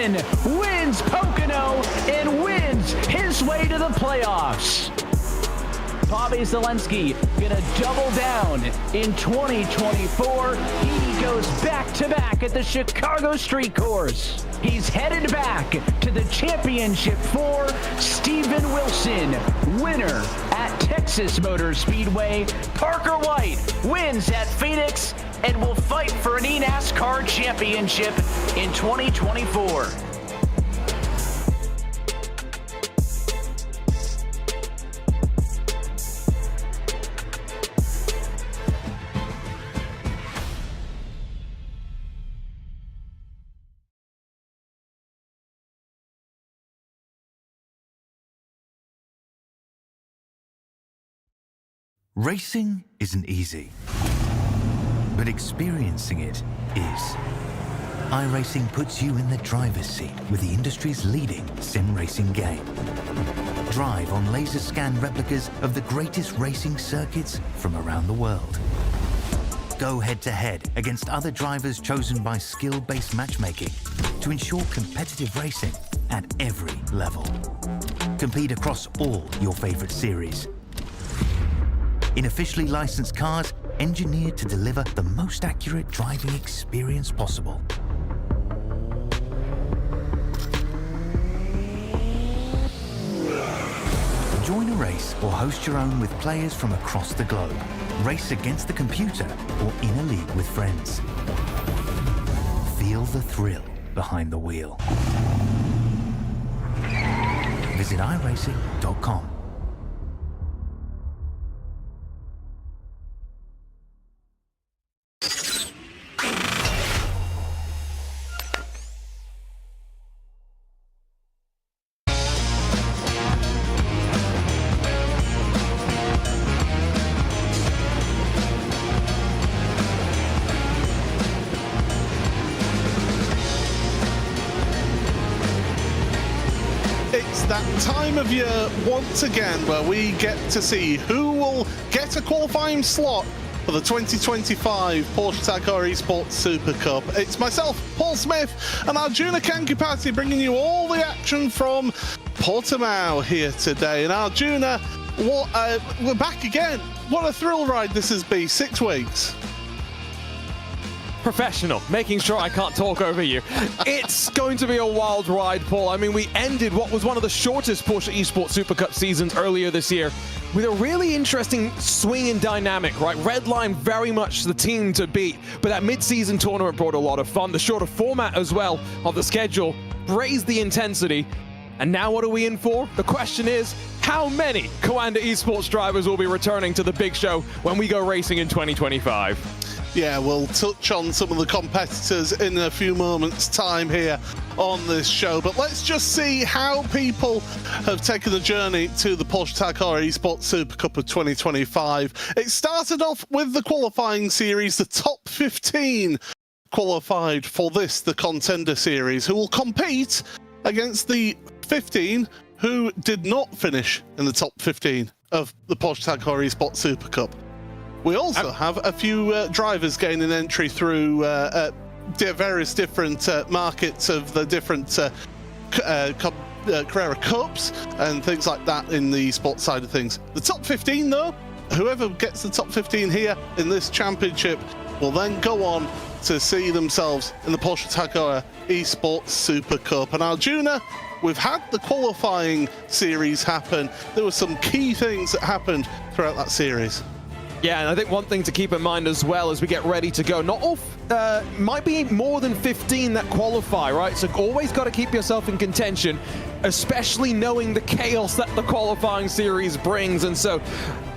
Wilson wins Pocono and wins his way to the playoffs. Bobby Zelensky gonna double down in 2024. He goes back-to-back at the Chicago Street Course. He's headed back to the championship for Steven Wilson, winner at Texas Motor Speedway. Parker White wins at Phoenix and will fight for an eNASCAR championship in 2024. Racing isn't easy, but experiencing it is. iRacing puts you in the driver's seat with the industry's leading sim racing game. Drive on laser scan replicas of the greatest racing circuits from around the world. Go head-to-head against other drivers chosen by skill-based matchmaking to ensure competitive racing at every level. Compete across all your favorite series. In officially licensed cars, engineered to deliver the most accurate driving experience possible. Join a race or host your own with players from across the globe. Race against the computer or in a league with friends. Feel the thrill behind the wheel. Visit iRacing.com. It's that time of year once again where we get to see who will get a qualifying slot for the 2025 Porsche Tag Heuer Esports Super Cup. It's myself, Paul Smith, and Arjuna Kankipati bringing you all the action from Portimao here today. And Arjuna, we're back again. What a thrill ride this has been, 6 weeks. Professional, making sure I can't talk over you. It's going to be a wild ride, Paul. I mean, we ended what was one of the shortest Porsche Esports Super Cup seasons earlier this year with a really interesting swing and dynamic, right? Redline very much the team to beat, but that mid-season tournament brought a lot of fun. The shorter format as well of the schedule raised the intensity. And now what are we in for? The question is, how many Contender Esports drivers will be returning to the big show when we go racing in 2025? Yeah, we'll touch on some of the competitors in a few moments' time here on this show, but let's just see how people have taken the journey to the Porsche Tag Heuer Esports Super Cup of 2025. It started off with the qualifying series. The top 15 qualified for this, the Contender series, who will compete against the 15 who did not finish in the top 15 of the Porsche Tag Heuer Esports Super Cup. We also have a few drivers gaining entry through various different markets of the different Carrera Cups and things like that in the sports side of things. The top 15 though, whoever gets the top 15 here in this championship will then go on to see themselves in the Porsche Tag Heuer Esports Super Cup. And Arjuna, we've had the qualifying series happen. There were some key things that happened throughout that series. Yeah, and I think one thing to keep in mind as well as we get ready to go, not all, might be more than 15 that qualify, right? So always got to keep yourself in contention, especially knowing the chaos that the qualifying series brings. And so,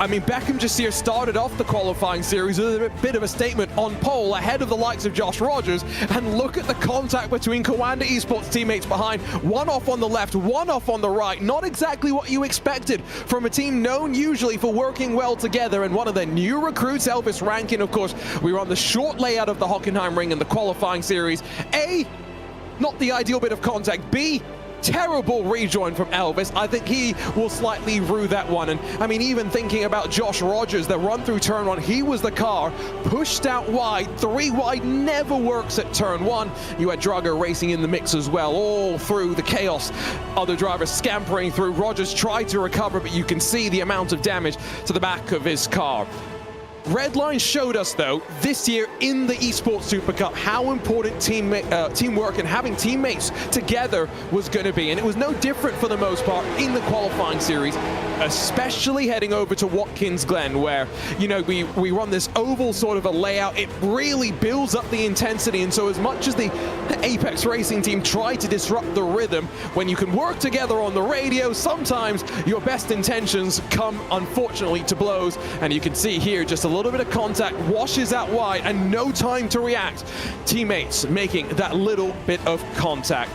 I mean, Beckham just here started off the qualifying series with a bit of a statement on pole ahead of the likes of Josh Rogers. And look at the contact between Contender Esports teammates behind. One off on the left, one off on the right. Not exactly what you expected from a team known usually for working well together. And one of the new recruits, Elvis Rankin, of course, we were on the short layout of the Hockenheim ring in the qualifying series. A, not the ideal bit of contact. B, Terrible rejoin from Elvis. I think he will slightly rue that one. And I mean, even thinking about Josh Rogers, the run through turn one, he was the car pushed out wide. 3 wide never works at turn 1. You had Drago racing in the mix as well, all through the chaos. Other drivers scampering through. Rogers tried to recover, but you can see the amount of damage to the back of his car. Redline showed us, though, this year in the Esports Super Cup how important teamwork and having teammates together was going to be. And it was no different for the most part in the qualifying series, especially heading over to Watkins Glen, where, you know, we run this oval sort of a layout. It really builds up the intensity. And so as much as the Apex Racing team tried to disrupt the rhythm, when you can work together on the radio, sometimes your best intentions come, unfortunately, to blows. And you can see here just a little bit of contact, washes out wide, and no time to react. Teammates making that little bit of contact.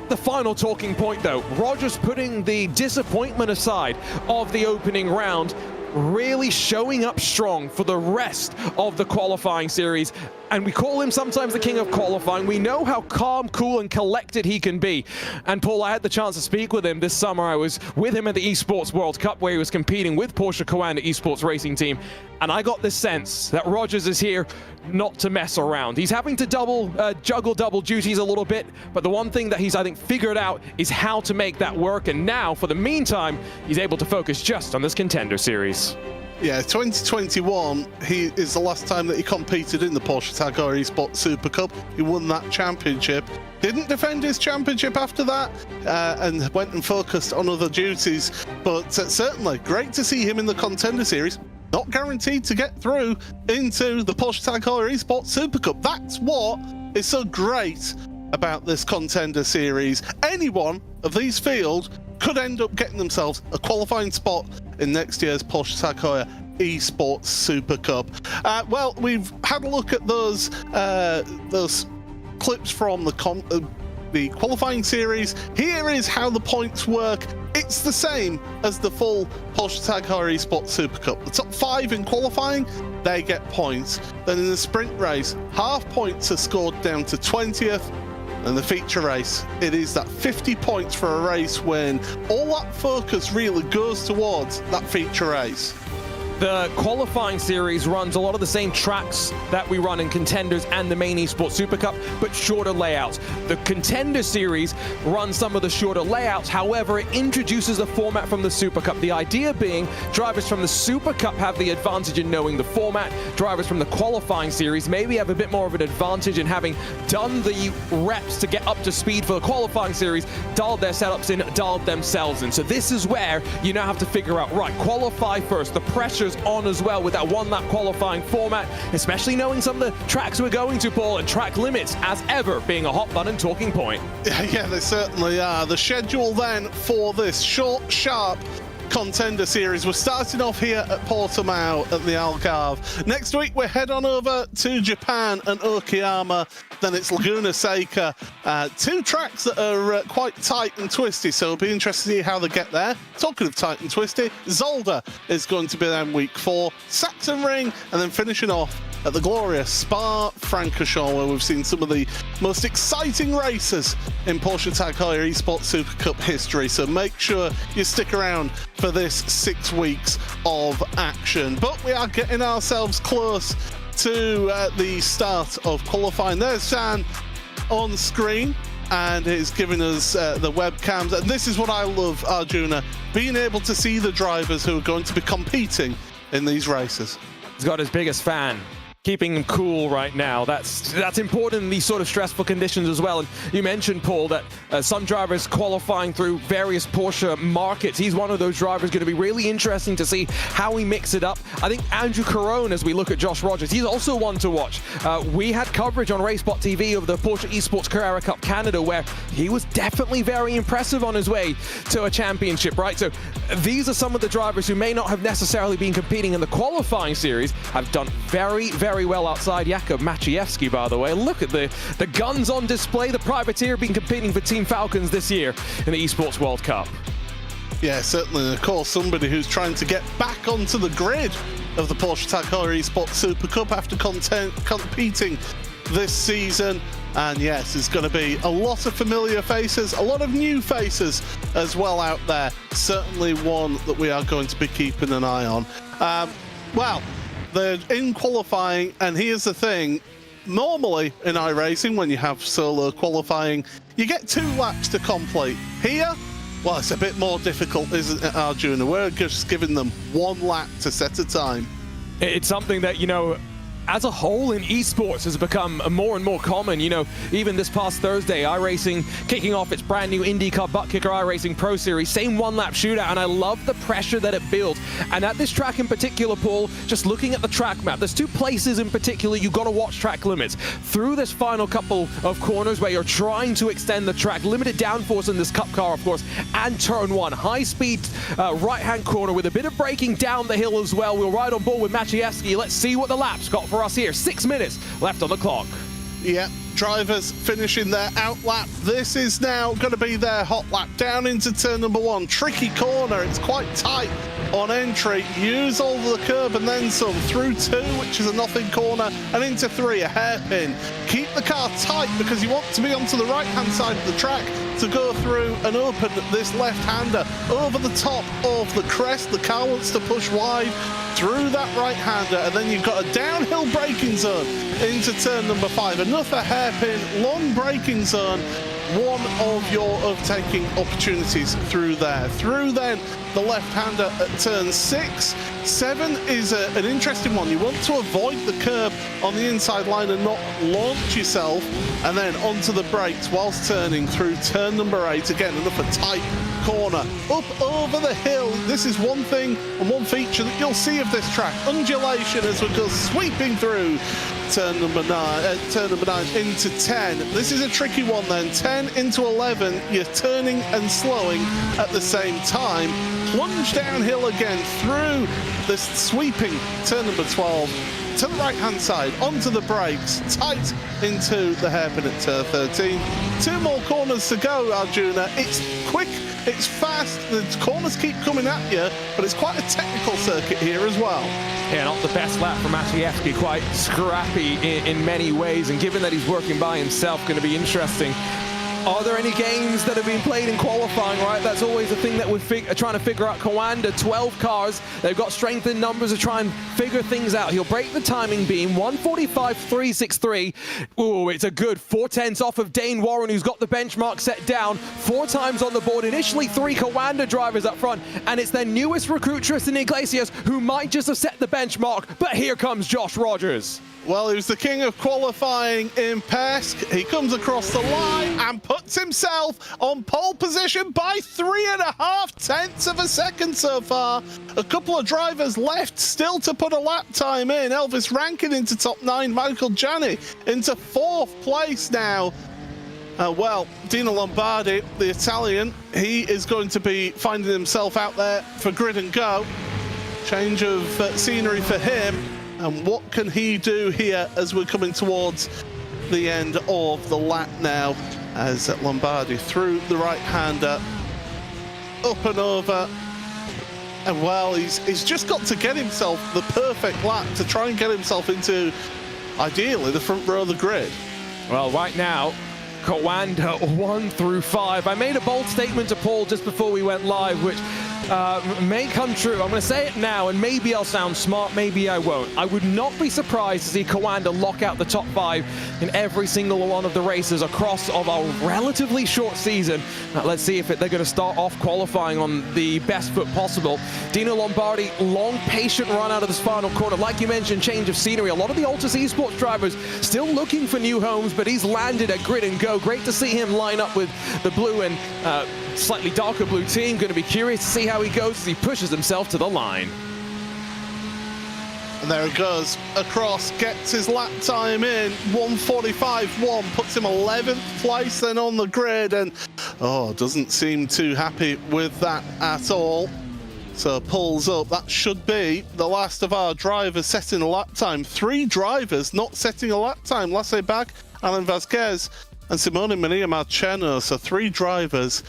The final talking point, though, Rogers putting the disappointment aside of the opening round, really showing up strong for the rest of the qualifying series. And we call him sometimes the king of qualifying. We know how calm, cool, and collected he can be. And Paul, I had the chance to speak with him this summer. I was with him at the Esports World Cup, where he was competing with Porsche Contender Esports Racing Team. And I got this sense that Rogers is here not to mess around. He's having to juggle double duties a little bit, but the one thing that he's, I think, figured out is how to make that work. And now, for the meantime, he's able to focus just on this Contender series. Yeah, 2021 is the last time that he competed in the Porsche Tag Heuer Esports Super Cup. He won that championship. Didn't defend his championship after that, and went and focused on other duties. But certainly, great to see him in the Contender Series. Not guaranteed to get through into the Porsche Tag Heuer Esports Super Cup. That's what is so great about this Contender Series. Any one of these fields could end up getting themselves a qualifying spot in next year's Porsche Tag Heuer Esports Super Cup. Well, we've had a look at those clips from the qualifying series. Here is how the points work. It's the same as the full Porsche Tag Heuer Esports Super Cup. The top 5 in qualifying, they get points. Then in the sprint race, half points are scored down to 20th. And the feature race, it is that 50 points for a race win. All that focus really goes towards that feature race. The qualifying series runs a lot of the same tracks that we run in Contenders and the main Esports Super Cup, but shorter layouts. The Contender series runs some of the shorter layouts. However, it introduces a format from the Super Cup. The idea being drivers from the Super Cup have the advantage in knowing the format. Drivers from the qualifying series maybe have a bit more of an advantage in having done the reps to get up to speed for the qualifying series, dialed their setups in, dialed themselves in. So this is where you now have to figure out, right, qualify first. The pressure's on as well with that one-lap qualifying format, especially knowing some of the tracks we're going to, Paul, and track limits, as ever, being a hot button talking point. Yeah, they certainly are. The schedule then for this short, sharp Contender series. We're starting off here at Portimao at the Algarve. Next week, we head on over to Japan and Okayama. Then it's Laguna Seca. 2 tracks that are quite tight and twisty, so it'll be interesting to see how they get there. Talking of tight and twisty, Zolder is going to be there in week 4. Saxon Ring, and then finishing off at the glorious Spa-Francorchamps, where we've seen some of the most exciting races in Porsche Tag Heuer Esports Super Cup history. So make sure you stick around for this 6 weeks of action. But we are getting ourselves close to the start of qualifying. There's San on screen, and it's giving us the webcams. And this is what I love, Arjuna, being able to see the drivers who are going to be competing in these races. He's got his biggest fan. Keeping him cool right now. That's important in these sort of stressful conditions as well. And you mentioned, Paul, that some drivers qualifying through various Porsche markets. He's one of those drivers. Going to be really interesting to see how he mix it up. I think Andrew Caron, as we look at Josh Rogers, he's also one to watch. We had coverage on RaceSpotTV of the Porsche Esports Carrera Cup Canada, where he was definitely very impressive on his way to a championship, right? So these are some of the drivers who may not have necessarily been competing in the qualifying series, have done very, very well outside. Jakub Maciejewski, by the way. Look at the guns on display. The privateer been competing for Team Falcons this year in the Esports World Cup. Yeah, certainly. And of course, somebody who's trying to get back onto the grid of the Porsche Tag Heuer Esports Super Cup after competing this season. And yes, there's going to be a lot of familiar faces, a lot of new faces as well out there. Certainly one that we are going to be keeping an eye on. Well, they're in qualifying, and here's the thing. Normally in iRacing, when you have solo qualifying, you get 2 laps to complete. Here, well, it's a bit more difficult, isn't it, Arjuna? We're just giving them 1 lap to set a time. It's something that, you know, as a whole in esports has become more and more common. You know, even this past Thursday, iRacing kicking off its brand new IndyCar Butt Kicker iRacing Pro Series, same 1-lap shootout, and I love the pressure that it builds. And at this track in particular, Paul, just looking at the track map, there's 2 places in particular you've got to watch track limits. Through this final couple of corners where you're trying to extend the track, limited downforce in this cup car, of course, and turn 1. High-speed right-hand corner with a bit of braking down the hill as well. We'll ride on board with Maciejewski. Let's see what the lap's got for us here. 6 minutes left on the clock. Yeah, drivers finishing their out lap. This is now going to be their hot lap down into turn number 1. Tricky corner. It's quite tight on entry. Use all the curb and then some. Through 2, which is a nothing corner, and into 3, a hairpin. Keep the car tight because you want to be onto the right-hand side of the track to go through and open this left-hander over the top of the crest. The car wants to push wide through that right-hander, and then you've got a downhill braking zone into turn number 5. Another hairpin, long braking zone. One of your overtaking opportunities through there. Through then the left-hander at turn 6. 7 is an interesting one. You want to avoid the curb on the inside line and not launch yourself, and then onto the brakes whilst turning through turn number 8. Again, another tight corner up over the hill. This is one thing and one feature that you'll see of this track: undulation as we go sweeping through turn number 9 into 10. This is a tricky one then. 10 into 11, you're turning and slowing at the same time. Plunge downhill again through this sweeping turn number 12 to the right hand side, onto the brakes, tight into the hairpin at turn 13. 2 more corners to go, Arjuna. It's quick, it's fast, the corners keep coming at you, but it's quite a technical circuit here as well. Yeah, not the best lap for Maciejewski, quite scrappy in many ways, and given that he's working by himself, going to be interesting. Are there any games that have been played in qualifying, right? That's always a thing that we're trying to figure out. Coanda, 12 cars. They've got strength in numbers to try and figure things out. He'll break the timing beam, 1:45.363. Ooh, it's a good 4/10 off of Dane Warren, who's got the benchmark set down 4 times on the board. Initially 3 Coanda drivers up front, and it's their newest recruit, Tristan Iglesias, who might just have set the benchmark, but here comes Josh Rogers. Well, he was the king of qualifying in Pesk. He comes across the line and puts himself on pole position by 3.5 tenths of a second so far. A couple of drivers left still to put a lap time in. Elvis Rankin into top 9, Michael Gianni into 4th place now. Well, Dino Lombardi, the Italian, he is going to be finding himself out there for grid and go. Change of scenery for him. And what can he do here as we're coming towards the end of the lap now, as Lombardi through the right-hander, up and over. And well, he's just got to get himself the perfect lap to try and get himself into, ideally, the front row of the grid. Well, right now, Coanda 1 through 5. I made a bold statement to Paul just before we went live, which may come true. I'm going to say it now, and maybe I'll sound smart, maybe I won't. I would not be surprised to see Coanda lock out the top 5 in every single one of the races across of a relatively short season. Let's see if they're going to start off qualifying on the best foot possible. Dino Lombardi, long, patient run out of this final corner. Like you mentioned, change of scenery. A lot of the Altus Esports drivers still looking for new homes, but he's landed at grid and go. Great to see him line up with the blue and slightly darker blue team. Going to be curious to see how he goes as he pushes himself to the line. And there he goes across, gets his lap time in, 1:45.1, puts him 11th place then on the grid, and doesn't seem too happy with that at all. So pulls up. That should be the last of our drivers setting a lap time. 3 drivers not setting a lap time. Lasse Bag, Alan Vasquez, and Simone Mania Marcheno. So 3 drivers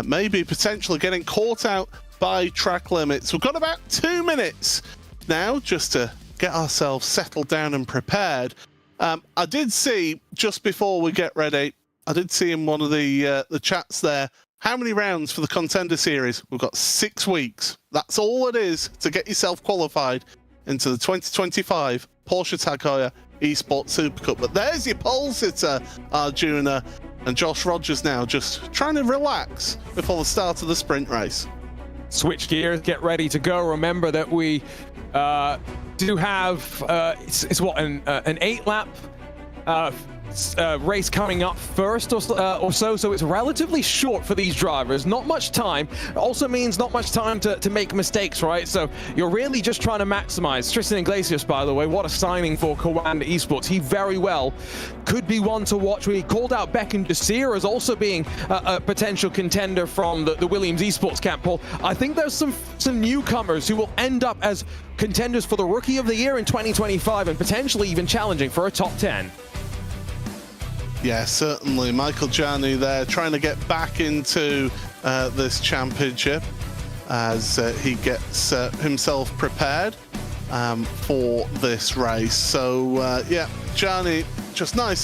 maybe potentially getting caught out by track limits. We've got about 2 minutes now just to get ourselves settled down and prepared I did see, just before we get ready, I did see in one of the chats there, how many rounds for the Contender Series? We've got 6 weeks. That's all it is to get yourself qualified into the 2025 Porsche Tag Heuer Esports Super Cup. But there's your pole sitter, Arjuna, and Josh Rogers now just trying to relax before the start of the sprint race. Switch gears, get ready to go. Remember that we do have it's what an 8-lap race coming up first or so, so it's relatively short for these drivers. Not much time. It also means not much time to make mistakes, right? So you're really just trying to maximize. Tristan Iglesias, by the way, what a signing for Contender Esports. He very well could be one to watch. We called out Beckon Desir as also being a potential contender from the Williams Esports camp. Paul, I think there's some newcomers who will end up as contenders for the Rookie of the Year in 2025 and potentially even challenging for a top 10. Yeah, certainly. Michael Janu there trying to get back into this championship as he gets himself prepared for this race. So, yeah, Janu, just nice.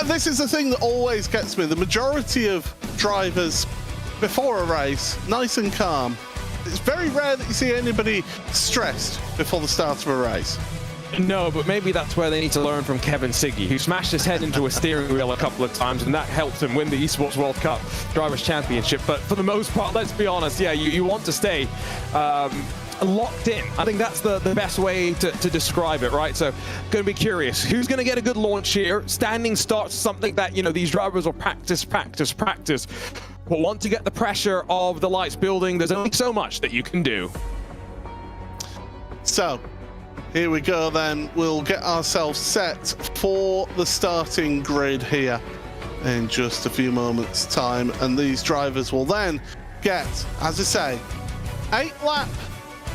This is the thing that always gets me. The majority of drivers before a race, nice and calm. It's very rare that you see anybody stressed before the start of a race. No, but maybe that's where they need to learn from Kevin Siggy, who smashed his head into a steering wheel a couple of times, and that helped him win the Esports World Cup Drivers' Championship. But for the most part, let's be honest, yeah, you want to stay locked in. I think that's the best way to describe it, right? So, going to be curious. Who's going to get a good launch here? Standing starts, something that, you know, these drivers will practice. But want to get the pressure of the lights building, there's only so much that you can do. So, here we go then. We'll get ourselves set for the starting grid here in just a few moments' time. And these drivers will then get, as I say, 8 laps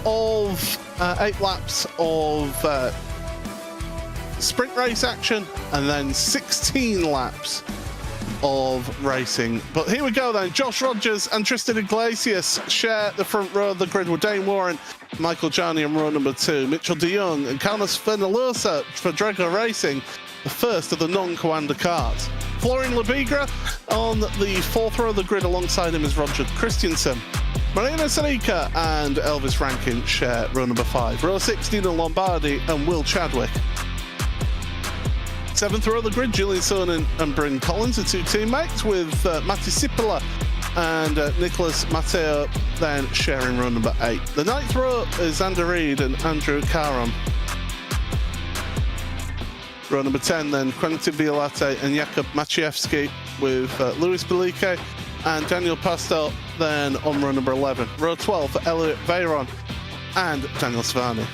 of sprint race action and then 16 laps of racing. But here we go then. Josh Rogers and Tristan Iglesias share the front row of the grid with Dane Warren, Michael Jani in row number 2, Mitchell de Jong and Carlos Fenalosa for Drago Racing, the first of the non-Coanda cars. Florian Labigra on the 4th row of the grid. Alongside him is Roger Christensen. Marina Sanika and Elvis Rankin share row number 5. Row 6, Dino Lombardi and Will Chadwick. 7th row of the grid, Julian Sonnen and Bryn Collins, the 2 teammates, with Matti Sipola and Nicholas Matteo then sharing row number 8. The 9th row is Xander Reed and Andrew Caron. Row number 10 then Quentin Violate and Jakub Maciejewski with Luis Belike and Daniel Pasto then on row number 11. Row 12 for Elliot Veyron and Daniel Svani.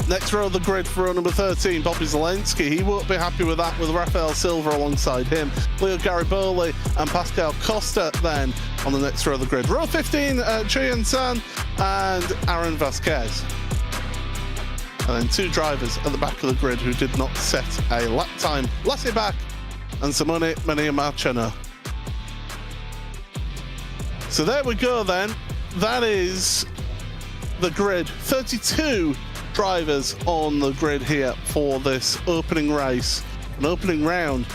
Next row of the grid for row number 13, Bobby Zelensky. He won't be happy with that, with Rafael Silva alongside him. Leo Gariboli and Pascal Costa then on the next row of the grid. Row 15, Chuyen San and Aaron Vasquez. And then 2 drivers at the back of the grid who did not set a lap time. Lassie Back and Simone Mania. So there we go then. That is the grid. 32 drivers on the grid here for this opening race, an opening round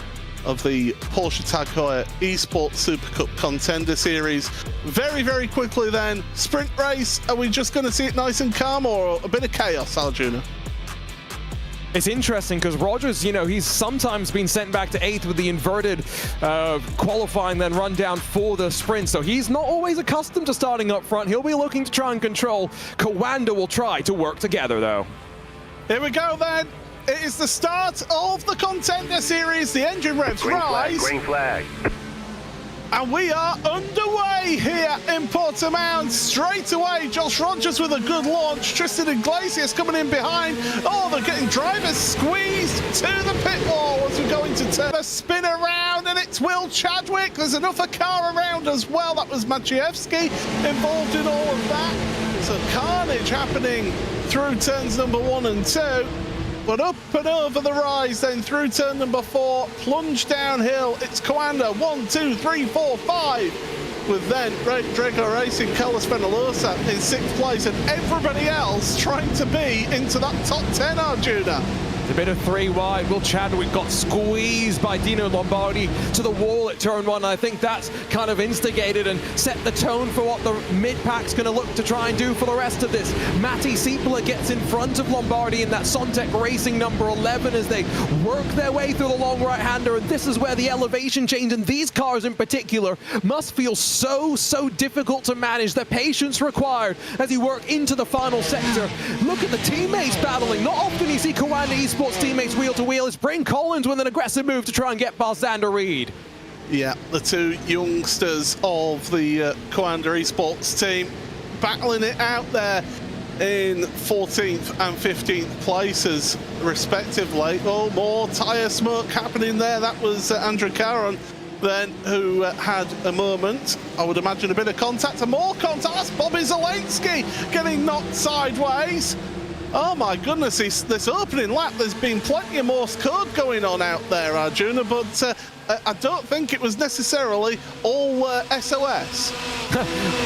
of the Porsche Tag Heuer Esports Super Cup Contender Series. Very, very quickly then, sprint race. Are we just going to see it nice and calm or a bit of chaos, Arjuna? It's interesting because Rogers, you know, he's sometimes been sent back to 8th with the inverted qualifying, then run down for the sprint. So he's not always accustomed to starting up front. He'll be looking to try and control. Coanda will try to work together, though. Here we go, then. It is the start of the Contender Series. The engine revs rise. Green flag. And we are underway here in Portimao. Straight away, Josh Rogers with a good launch. Tristan Iglesias coming in behind. Oh, they're getting drivers squeezed to the pit wall as we go into turn. A spin around, and it's Will Chadwick. There's another car around as well. That was Maciejewski involved in all of that. So carnage happening through turns number 1 and 2. But up and over the rise, then through turn number 4, plunge downhill. It's Coanda, 1, 2, 3, 4, 5. With then Drago Racing, Carlos Fenalosa in 6th place, and everybody else trying to be into that top 10, Arjuna. A bit of 3 wide. Will Chadwick got squeezed by Dino Lombardi to the wall at turn 1. I think that's kind of instigated and set the tone for what the mid-pack's going to look to try and do for the rest of this. Matti Siepela gets in front of Lombardi in that Sontec Racing number 11 as they work their way through the long right-hander, and this is where the elevation change, and these cars in particular must feel so difficult to manage. The patience required as you work into the final sector. Look at the teammates battling. Not often you see Contender Esports teammates wheel to wheel. It's Bryn Collins with an aggressive move to try and get past Xander Reed. Yeah, the 2 youngsters of the Contender Esports team battling it out there in 14th and 15th places respectively. Oh, more tyre smoke happening there. That was Andrew Caron then who had a moment, I would imagine a bit of contact, and more contact. That's Bobby Zelensky getting knocked sideways. Oh my goodness, this opening lap, there's been plenty of Morse code going on out there, Arjuna, but I don't think it was necessarily all SOS.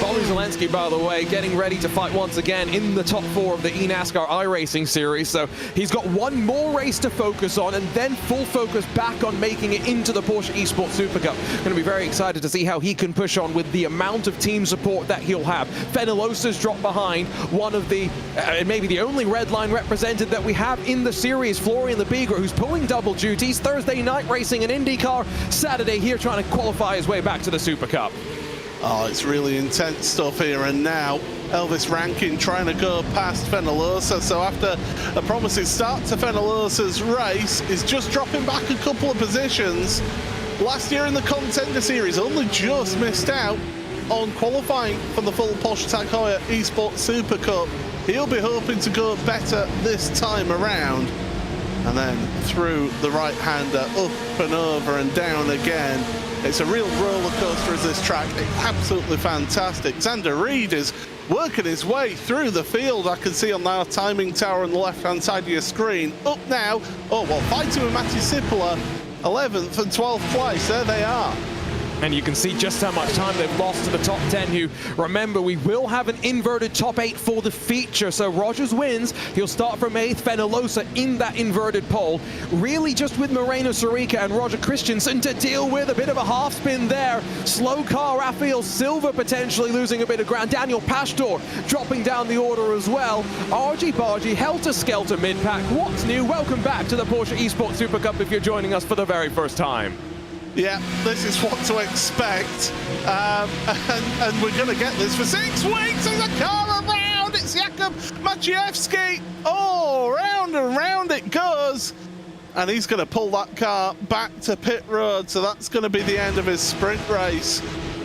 Bobby Zelensky, by the way, getting ready to fight once again in the top 4 of the eNASCAR iRacing series. So he's got one more race to focus on and then full focus back on making it into the Porsche Esports Super Cup. Going to be very excited to see how he can push on with the amount of team support that he'll have. Fenellosa's dropped behind one of the, maybe the only red line represented that we have in the series, Florian Lebigra, who's pulling double duties. Thursday night racing an IndyCar, Saturday here trying to qualify his way back to the Super Cup. Oh, it's really intense stuff here, and now Elvis Rankin trying to go past Fenellosa. So after a promising start to Fenellosa's race, is just dropping back a couple of positions. Last year in the Contender Series, only just missed out on qualifying for the full Porsche Tag Heuer Esports Super Cup. He'll be hoping to go better this time around. And then through the right-hander, up and over and down again. It's a real roller coaster as this track. It's absolutely fantastic. Xander Reed is working his way through the field. I can see on our timing tower on the left-hand side of your screen. Up now. Oh, well, fighting with Matti Siepela, 11th and 12th place. There they are. And you can see just how much time they've lost to the top 10, who, remember, we will have an inverted top 8 for the feature. So Rogers wins. He'll start from 8th. Fenellosa in that inverted pole. Really just with Moreno Sorica and Roger Christensen to deal with. A bit of a half spin there. Slow car, Rafael Silva potentially losing a bit of ground. Daniel Pastor dropping down the order as well. Argy Bargy, helter-skelter mid-pack. What's new? Welcome back to the Porsche Esports Super Cup if you're joining us for the very first time. Yeah, this is what to expect, and we're going to get this for 6 weeks. There's a car around. It's Jakub Maciejewski. Oh, round and round it goes, and he's going to pull that car back to pit road. So that's going to be the end of his sprint race,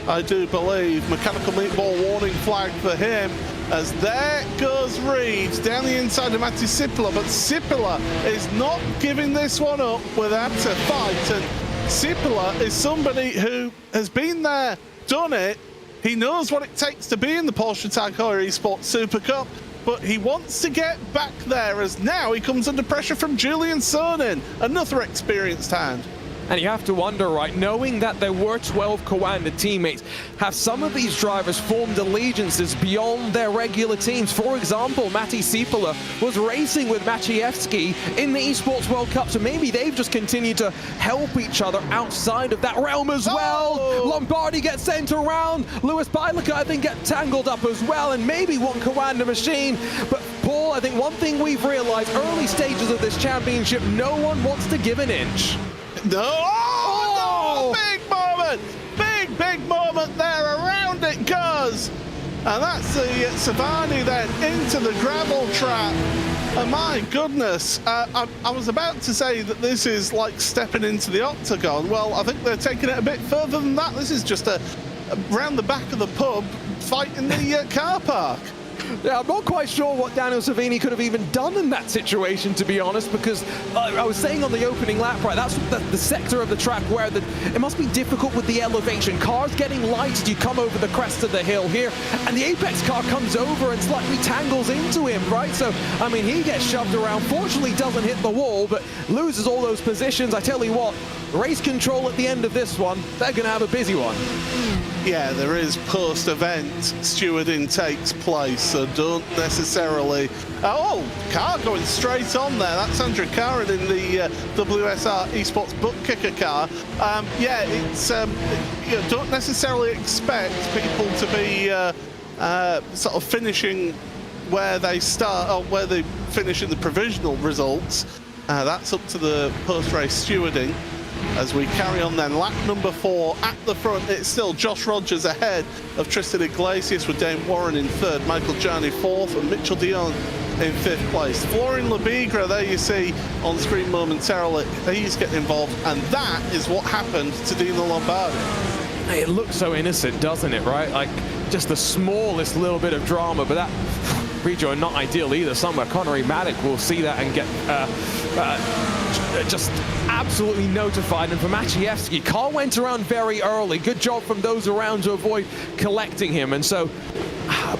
I do believe. Mechanical meatball warning flag for him, as there goes Reed down the inside of Matti Siepela, but Siepela is not giving this one up without a fight. And Siepela is somebody who has been there, done it. He knows what it takes to be in the Porsche Tag Heuer Esports Super Cup, but he wants to get back there, as now he comes under pressure from Julian Sonin, another experienced hand. And you have to wonder, right, knowing that there were 12 Contender teammates, have some of these drivers formed allegiances beyond their regular teams? For example, Matti Siepela was racing with Maciejewski in the Esports World Cup, so maybe they've just continued to help each other outside of that realm as well. Oh! Lombardi gets sent around. Lewis Bielica, I think, get tangled up as well, and maybe one Contender machine. But Paul, I think one thing we've realized, early stages of this championship, no one wants to give an inch. No, oh, no, big moment, big moment there, around it goes. And that's the Savani then into the gravel trap. And my goodness, I was about to say that this is like stepping into the octagon. Well, I think they're taking it a bit further than that. This is just a round the back of the pub fight in the car park. Yeah, I'm not quite sure what Daniel Savini could have even done in that situation, to be honest, because I was saying on the opening lap, right, that's the sector of the track where it must be difficult with the elevation. Cars getting light as you come over the crest of the hill here, and the Apex car comes over and slightly tangles into him, right? So, I mean, he gets shoved around, fortunately doesn't hit the wall, but loses all those positions. I tell you what, race control at the end of this one, they're going to have a busy one. yeah, there is post-event stewarding takes place, so don't necessarily... Oh, car going straight on there. That's Andrew Karen in the WSR Esports butt kicker car. Yeah, it's you know, don't necessarily expect people to be sort of finishing where they start, or where they finish in the provisional results. That's up to the post-race stewarding. As we carry on then, lap number 4 at the front, it's still Josh Rogers ahead of Tristan Iglesias, with Dane Warren in 3rd, Michael Jarney 4th, and Mitchell Dion in 5th place. Florian Lebigra, there you see on screen momentarily, he's getting involved, and that is what happened to Dino Lombardi. It looks so innocent, doesn't it, right? Like, just the smallest little bit of drama, but that rejoin not ideal either. Somewhere Connery Maddock will see that and get just absolutely notified. And for Maciejewski, car went around very early. Good job from those around to avoid collecting him. And so,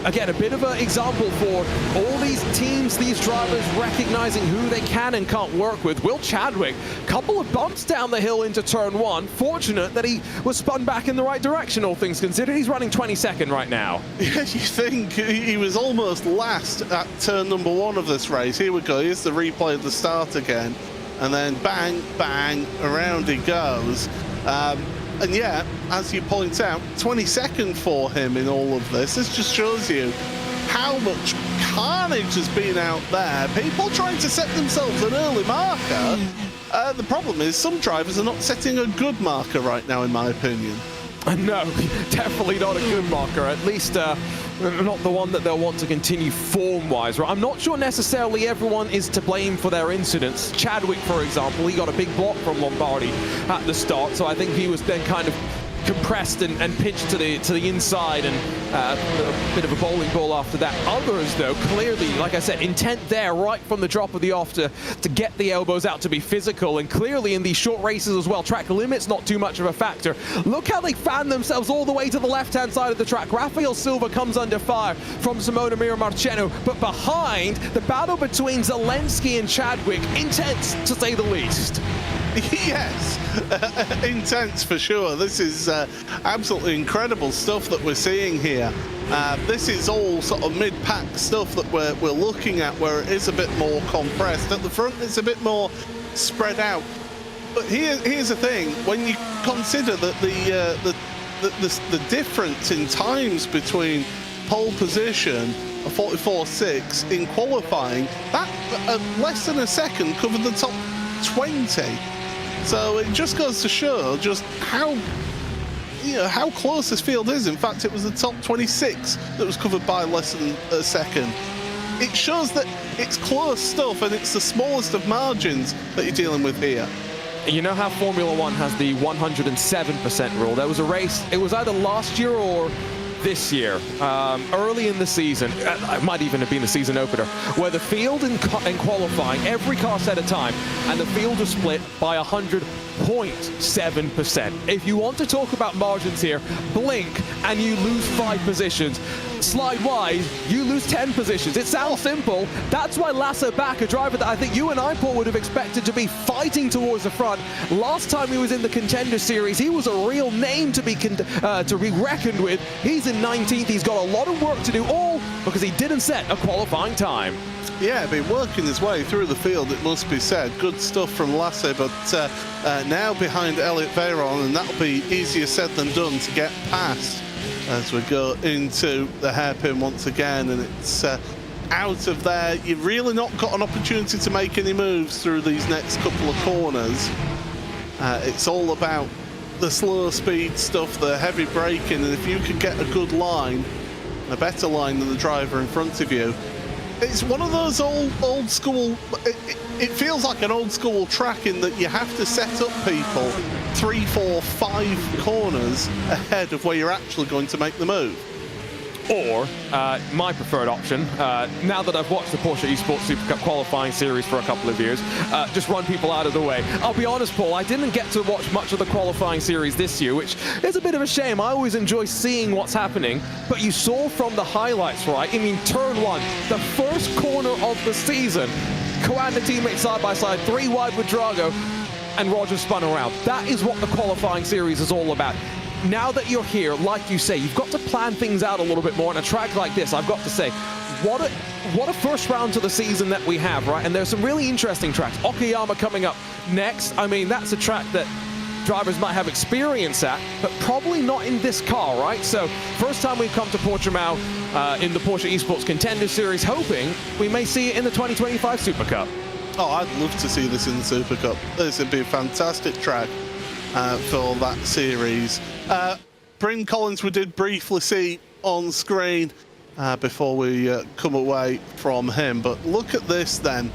again, a bit of an example for all these teams, these drivers recognizing who they can and can't work with. Will Chadwick, couple of bumps down the hill into turn 1. Fortunate that he was spun back in the right direction, all things considered. He's running 22nd right now. Yeah, you think he was almost last at turn number 1 of this race. Here we go. Here's the replay of the start again. And then bang, bang, around he goes. And yeah, as you point out, 22nd for him in all of this. This just shows you how much carnage has been out there. People trying to set themselves an early marker. The problem is some drivers are not setting a good marker right now, in my opinion. No, definitely not a good marker. At least not the one that they'll want to continue form-wise. Right? I'm not sure necessarily everyone is to blame for their incidents. Chadwick, for example, he got a big block from Lombardi at the start, so I think he was then kind of compressed and pitched to the inside, and a bit of a bowling ball after that. Others, though, clearly, like I said, intent there right from the drop of the off to get the elbows out, to be physical, and clearly in these short races as well, track limit's not too much of a factor. Look how they fan themselves all the way to the left-hand side of the track. Rafael Silva comes under fire from Simona Mira Marcheno, but behind, the battle between Zelensky and Chadwick, intense to say the least. Yes, intense for sure. This is absolutely incredible stuff that we're seeing here. This is all sort of mid-pack stuff that we're looking at, where it is a bit more compressed. At the front, it's a bit more spread out. But here's the thing: when you consider that the difference in times between pole position, a 44.6 in qualifying, that less than a second covered the top 20. So it just goes to show just how close this field is. In fact, it was the top 26 that was covered by less than a second. It shows that it's close stuff, and it's the smallest of margins that you're dealing with here. You know how Formula One has the 107% rule? There was a race, it was either last year or this year, early in the season, it might even have been the season opener, where the field in qualifying, every car set a time, and the field was split by 100.7%. If you want to talk about margins here, blink and you lose 5 positions. Slide wide, you lose 10 positions. It sounds simple. That's why Lasse Bak, a driver that I think you and I, Paul, would have expected to be fighting towards the front. Last time he was in the Contender Series, he was a real name to be reckoned with. He's in 19th. He's got a lot of work to do, all because he didn't set a qualifying time. Yeah, been working his way through the field, it must be said. Good stuff from Lasse, but now behind Elliot Veyron, and that'll be easier said than done to get past as we go into the hairpin once again, and it's out of there. You've really not got an opportunity to make any moves through these next couple of corners. It's all about the slow speed stuff, the heavy braking, and if you can get a good line, a better line than the driver in front of you, it's one of those old school, it feels like an old school track in that you have to set up people 3, 4, 5 corners ahead of where you're actually going to make the move. Or, my preferred option, now that I've watched the Porsche Esports Super Cup qualifying series for a couple of years, just run people out of the way. I'll be honest, Paul, I didn't get to watch much of the qualifying series this year, which is a bit of a shame. I always enjoy seeing what's happening, but you saw from the highlights, right? I mean, turn 1, the first corner of the season, Coanda teammates side by side, 3 wide with Drago, and Roger spun around. That is what the qualifying series is all about. now that you're here, like you say, you've got to plan things out a little bit more on a track like this. I've got to say, what a first round to the season that we have, right? And there's some really interesting tracks. Okayama coming up next. I mean, that's a track that drivers might have experience at, but probably not in this car, right? So first time we've come to Portimao in the Porsche Esports Contender Series, hoping we may see it in the 2025 Super Cup. Oh, I'd love to see this in the Super Cup. This would be a fantastic track for that series. Bryn Collins we did briefly see on screen before we come away from him, but look at this then.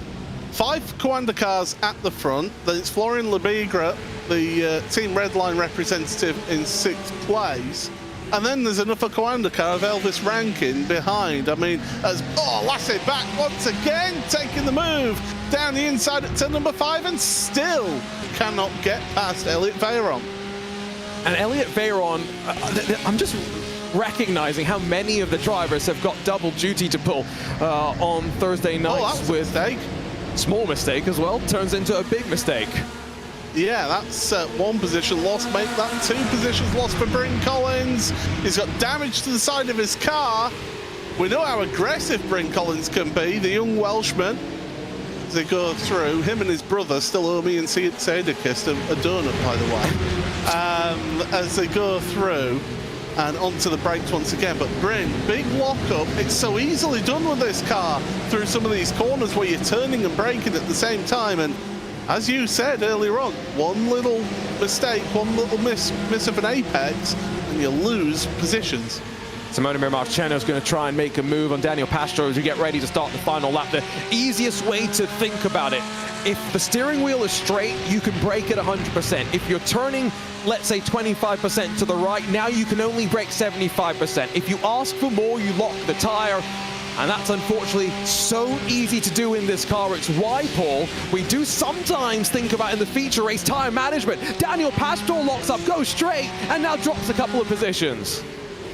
5 Coanda cars at the front, then it's Florian Lebigra, the Team Redline representative, in 6th place. And then there's another Coanda car of Elvis Rankin behind. I mean, Lassie back once again, taking the move down the inside at turn number 5 and still cannot get past Elliot Veyron. And Elliot Veyron, I'm just recognizing how many of the drivers have got double duty to pull on Thursday nights with a mistake. Small mistake as well, turns into a big mistake. Yeah, that's 1 position lost, make that 2 positions lost for Bryn Collins. He's got damage to the side of his car. We know how aggressive Bryn Collins can be, the young Welshman. As they go through, him and his brother still owe me and Sadekist a donut, by the way. As they go through and onto the brakes once again, but Bryn, big lock-up. It's so easily done with this car through some of these corners where you're turning and braking at the same time, and as you said earlier on, one little mistake, one little miss of an apex, and you lose positions. Simone Marcheno is going to try and make a move on Daniel Pastro as we get ready to start the final lap. The easiest way to think about it, if the steering wheel is straight, you can brake at 100%. If you're turning, let's say 25% to the right, now you can only brake 75%. If you ask for more, you lock the tire. And that's unfortunately so easy to do in this car. It's why, Paul, we do sometimes think about in the feature race tire management. Daniel Pastro locks up, goes straight, and now drops a couple of positions.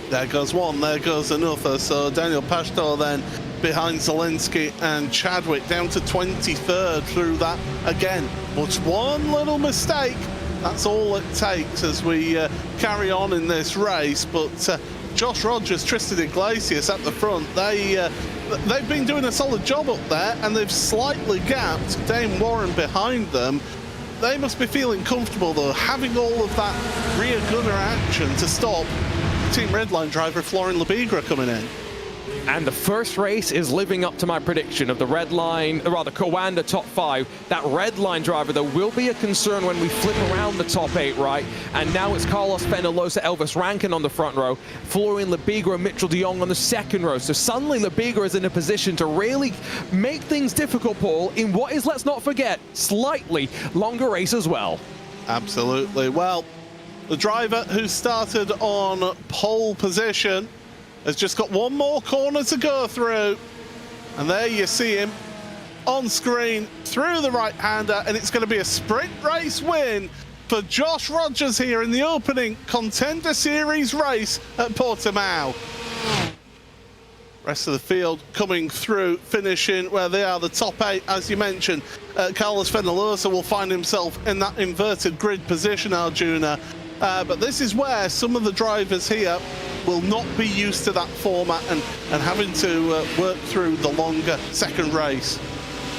There goes one, there goes another. So Daniel Pastro then behind Zelensky and Chadwick down to 23rd through that again. But one little mistake, that's all it takes as we carry on in this race. But Josh Rogers, Tristan Iglesias at the front, they've been doing a solid job up there, and they've slightly gapped Dame Warren behind them. They must be feeling comfortable though, having all of that rear gunner action to stop Team Redline driver Florian Lebigra coming in. And the first race is living up to my prediction of the Coanda top 5. That Redline driver, there will be a concern when we flip around the top 8, right? And now it's Carlos Fenolosa, Elvis Rankin on the front row, Florian Lebigra, Mitchell de Jong on the second row. So suddenly Lebigra is in a position to really make things difficult, Paul, in what is, let's not forget, slightly longer race as well. Absolutely. Well, the driver who started on pole position has just got one more corner to go through. And there you see him on screen through the right-hander, and it's going to be a sprint race win for Josh Rogers here in the opening Contender Series race at Portimao. Rest of the field coming through, finishing where they are, the top 8, as you mentioned. Carlos Fenolosa will find himself in that inverted grid position, Arjuna. But this is where some of the drivers here will not be used to that format and having to work through the longer second race.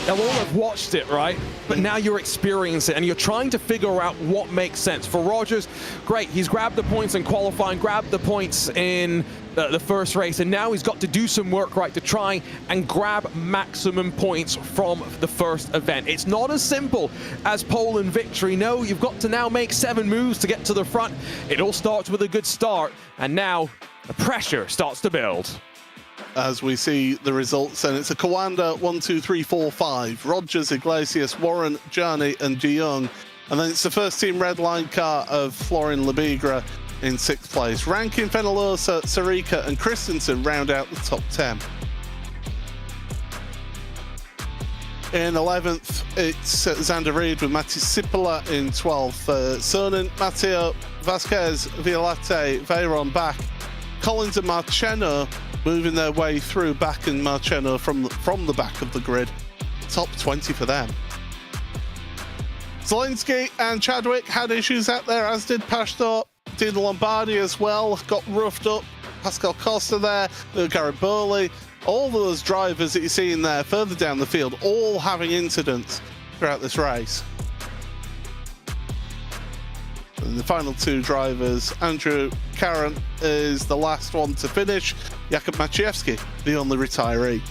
They'll all have watched it, right? But now you're experiencing it and you're trying to figure out what makes sense. For Rogers, great, he's grabbed the points in qualifying, grabbed the points in the first race, and now he's got to do some work, right, to try and grab maximum points from the first event. It's not as simple as pole and victory. No, you've got to now make 7 moves to get to the front. It all starts with a good start, and now the pressure starts to build. As we see the results, and it's a Coanda 1, 2, 3, 4, 5. Rogers, Iglesias, Warren, Gianni, and De Jong. And then it's the first team Redline car of Florian Lebigra in 6th place. Rankin, Fenolosa, Sarika, and Christensen round out the top 10. In 11th, it's Xander Reed with Matti Sipola in 12th. Sonnen, Matteo, Vasquez, Violate, Veyron back. Collins and Marcheno moving their way through, back and Marcheno from the back of the grid. Top 20 for them. Zelensky and Chadwick had issues out there, as did Pashto. Dino Lombardi as well got roughed up. Pascal Costa there, Garrett Burley, all those drivers that you're seeing there further down the field, all having incidents throughout this race. And the final two drivers, Andrew Karan is the last one to finish, Jakub Maciejewski, the only retiree.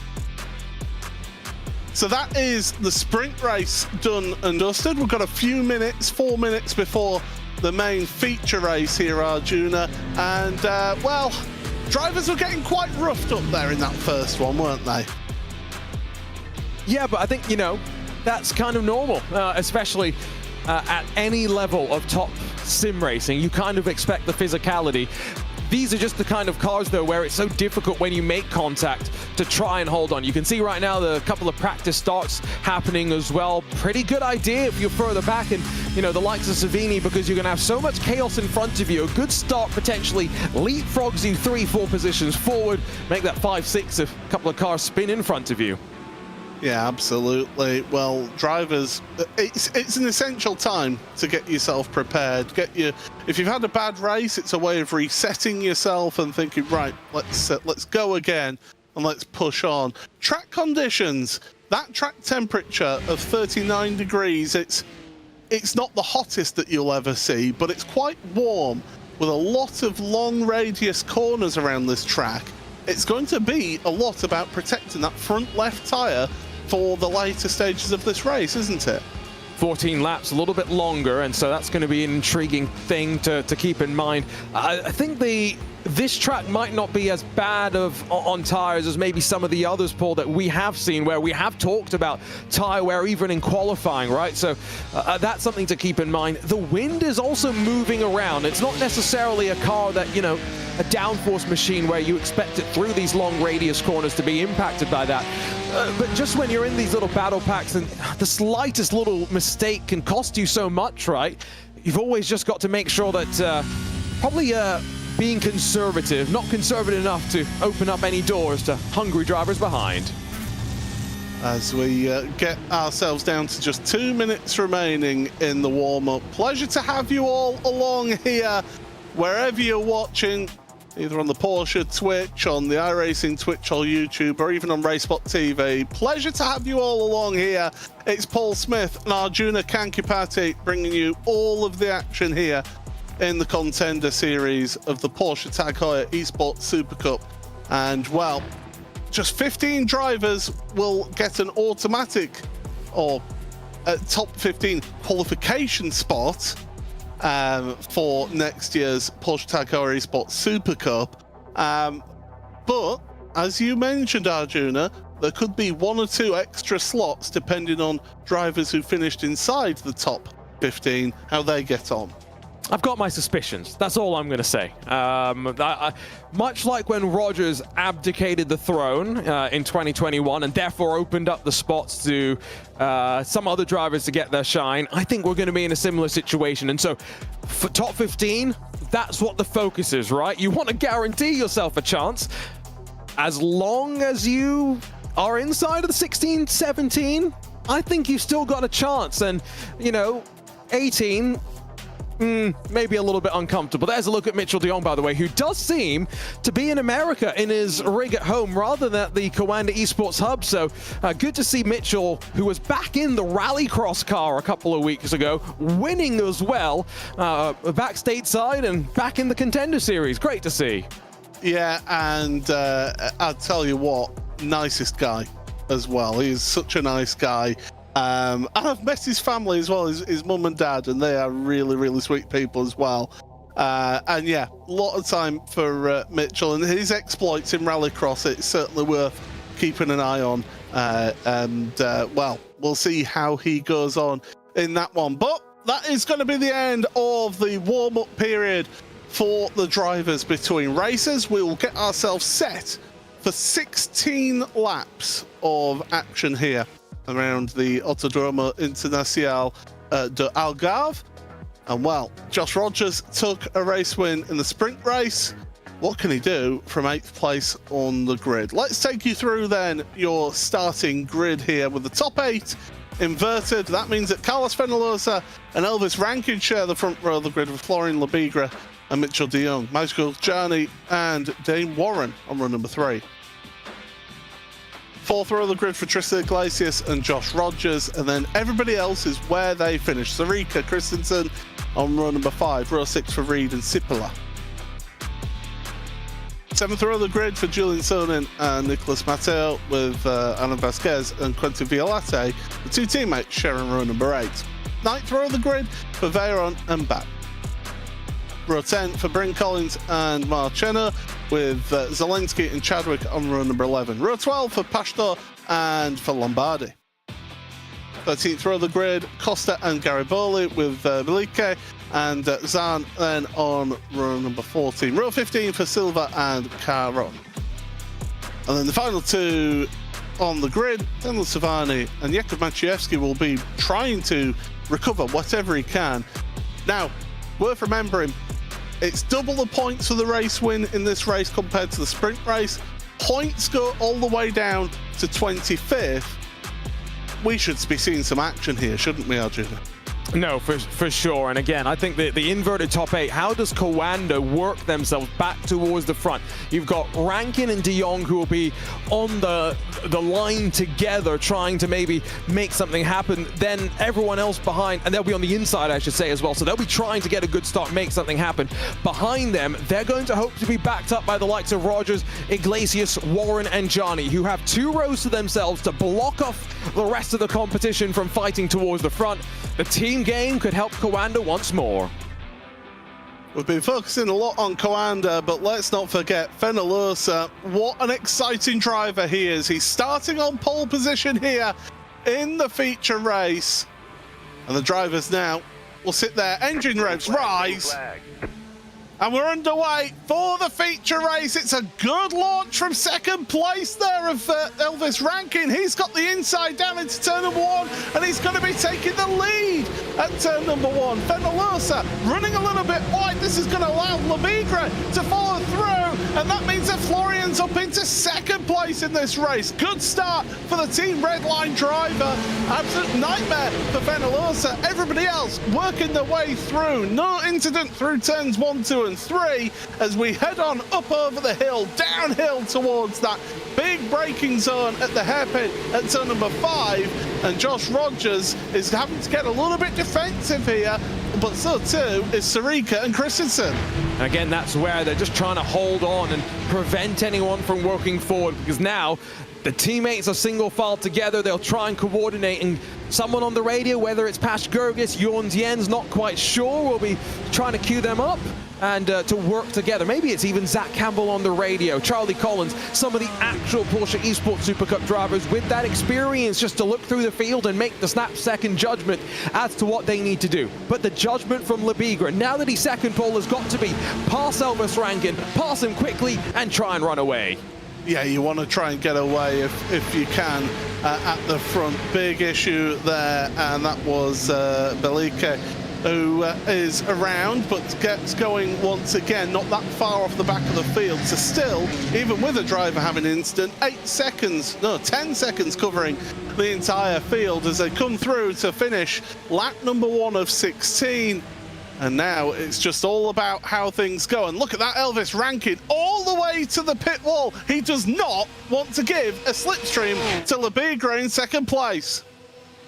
So that is the sprint race done and dusted. We've got a few minutes, 4 minutes before the main feature race here, Arjuna. And, well, drivers were getting quite roughed up there in that first one, weren't they? Yeah, but I think, you know, that's kind of normal, especially at any level of top sim racing. You kind of expect the physicality. These are just the kind of cars, though, where it's so difficult when you make contact to try and hold on. You can see right now the couple of practice starts happening as well. Pretty good idea if you're further back and, you know, the likes of Savini, because you're going to have so much chaos in front of you. A good start potentially leapfrogs you 3-4 positions forward, make that 5-6 if a couple of cars spin in front of you. Yeah, absolutely. Well, drivers, it's an essential time to get yourself prepared. If you've had a bad race, it's a way of resetting yourself and thinking, right, let's go again and let's push on. Track conditions, that track temperature of 39 degrees, it's not the hottest that you'll ever see, but it's quite warm with a lot of long radius corners around this track. It's going to be a lot about protecting that front left tyre for the later stages of this race, isn't it? 14 laps, a little bit longer, and so that's going to be an intriguing thing to keep in mind. I think this track might not be as bad on tyres as maybe some of the others, Paul, that we have seen, where we have talked about tyre wear even in qualifying, right? So that's something to keep in mind. The wind is also moving around. It's not necessarily a car that, you know, a downforce machine where you expect it through these long radius corners to be impacted by that. But just when you're in these little battle packs and the slightest little mistake can cost you so much, right? You've always just got to make sure that probably being conservative, not conservative enough to open up any doors to hungry drivers behind. As we get ourselves down to just 2 minutes remaining in the warm-up. Pleasure to have you all along here, wherever you're watching, either on the Porsche Twitch, on the iRacing Twitch or YouTube, or even on RaceSpotTV. Pleasure to have you all along here. It's Paul Smith and Arjuna Kankipati bringing you all of the action here in the Contender series of the Porsche Tag Heuer Esports Super Cup. And, well, just 15 drivers will get an automatic or top 15 qualification spot for next year's Porsche Tag Heuer Esports Super Cup. But, as you mentioned, Arjuna, there could be 1 or 2 extra slots depending on drivers who finished inside the top 15, how they get on. I've got my suspicions. That's all I'm going to say. Much like when Rogers abdicated the throne in 2021 and therefore opened up the spots to some other drivers to get their shine, I think we're going to be in a similar situation. And so for top 15, that's what the focus is, right? You want to guarantee yourself a chance. As long as you are inside of the 16, 17, I think you've still got a chance. And, you know, 18... maybe a little bit uncomfortable. There's a look at Mitchell de Jong, by the way, who does seem to be in America in his rig at home rather than at the Contender Esports hub. So good to see Mitchell, who was back in the rallycross car a couple of weeks ago, winning as well, back stateside and back in the Contender series. Great to see. Yeah, and I'll tell you what, nicest guy as well. He's such a nice guy. And I've met his family as well, his mum and dad, and they are really, really sweet people as well. And yeah, a lot of time for Mitchell and his exploits in rallycross. It's certainly worth keeping an eye on. Well, we'll see how he goes on in that one. But that is going to be the end of the warm-up period for the drivers between races. We'll get ourselves set for 16 laps of action here around the Autodromo Internacional de Algarve. And well, Josh Rogers took a race win in the sprint race. What can he do from 8th place on the grid? Let's take you through then your starting grid here with the top 8 inverted. That means that Carlos Fenolosa and Elvis Rankin share the front row of the grid with Florian Labigre and Mitchell de Jong. Magical Journey and Dane Warren on run number 3. 4th row of the grid for Tristan Iglesias and Josh Rogers, and then everybody else is where they finish. Sarika Christensen on row number 5, row 6 for Reed and Sipola. 7th row of the grid for Julian Sonin and Nicolas Mateo, with Alan Vasquez and Quentin Violate, the 2 teammates sharing row number 8. 9th row of the grid for Veyron and Bat. Row 10 for Bryn Collins and Marchena, with Zelensky and Chadwick on row number 11. Row 12 for Pashto and for Lombardi. 13th row of the grid, Costa and Garibaldi, with Belike and Zan then on row number 14. Row 15 for Silva and Caron. And then the final 2 on the grid, Daniel Savani and Jakub Maciejewski, will be trying to recover whatever he can. Now, worth remembering, it's double the points for the race win in this race compared to the sprint race. Points go all the way down to 25th. We should be seeing some action here, shouldn't we, Arjuna? No, for sure. And again, I think the inverted top 8, how does Coanda work themselves back towards the front? You've got Rankin and de Jong who will be on the line together trying to maybe make something happen. Then everyone else behind, and they'll be on the inside, I should say, as well. So they'll be trying to get a good start, make something happen. Behind them, they're going to hope to be backed up by the likes of Rogers, Iglesias, Warren, and Johnny, who have 2 rows to themselves to block off the rest of the competition from fighting towards the front. The team game could help Coanda once more. We've been focusing a lot on Coanda, but let's not forget Fenalosa. What an exciting driver he is. He's starting on pole position here in the feature race. And the drivers now will sit there, engine revs rise. And we're underway for the feature race. It's a good launch from second place there of Elvis Rankin. He's got the inside down into turn number 1, and he's going to be taking the lead at turn number 1. Fenalosa running a little bit wide. This is going to allow Labigre to follow through, and that means that Florian's up into second place in this race. Good start for the Team Redline driver. Absolute nightmare for Fenalosa. Everybody else working their way through. No incident through turns 1, 2, and 3 as we head on up over the hill, downhill towards that big braking zone at the hairpin at turn number 5. And Josh Rogers is having to get a little bit defensive here, but so too is Sarika and Christensen. And again, that's where they're just trying to hold on and prevent anyone from working forward, because now the teammates are single file together. They'll try and coordinate, and someone on the radio, whether it's Pash Gergis, Jorns Jens, not quite sure, will be trying to cue them up and to work together. Maybe it's even Zach Campbell on the radio, Charlie Collins, some of the actual Porsche Esports Super Cup drivers with that experience just to look through the field and make the snap-second judgment as to what they need to do. But the judgment from Labigre, now that he's second pole, has got to be pass Elvis Rankin, pass him quickly, and try and run away. Yeah, you want to try and get away if you can at the front. Big issue there, and that was Belike, who is around but gets going once again, not that far off the back of the field. So still, even with a driver having an incident, 10 seconds covering the entire field as they come through to finish lap number 1 of 16. And now it's just all about how things go. And look at that, Elvis Rankin all the way to the pit wall. He does not want to give a slipstream to Labigre in second place.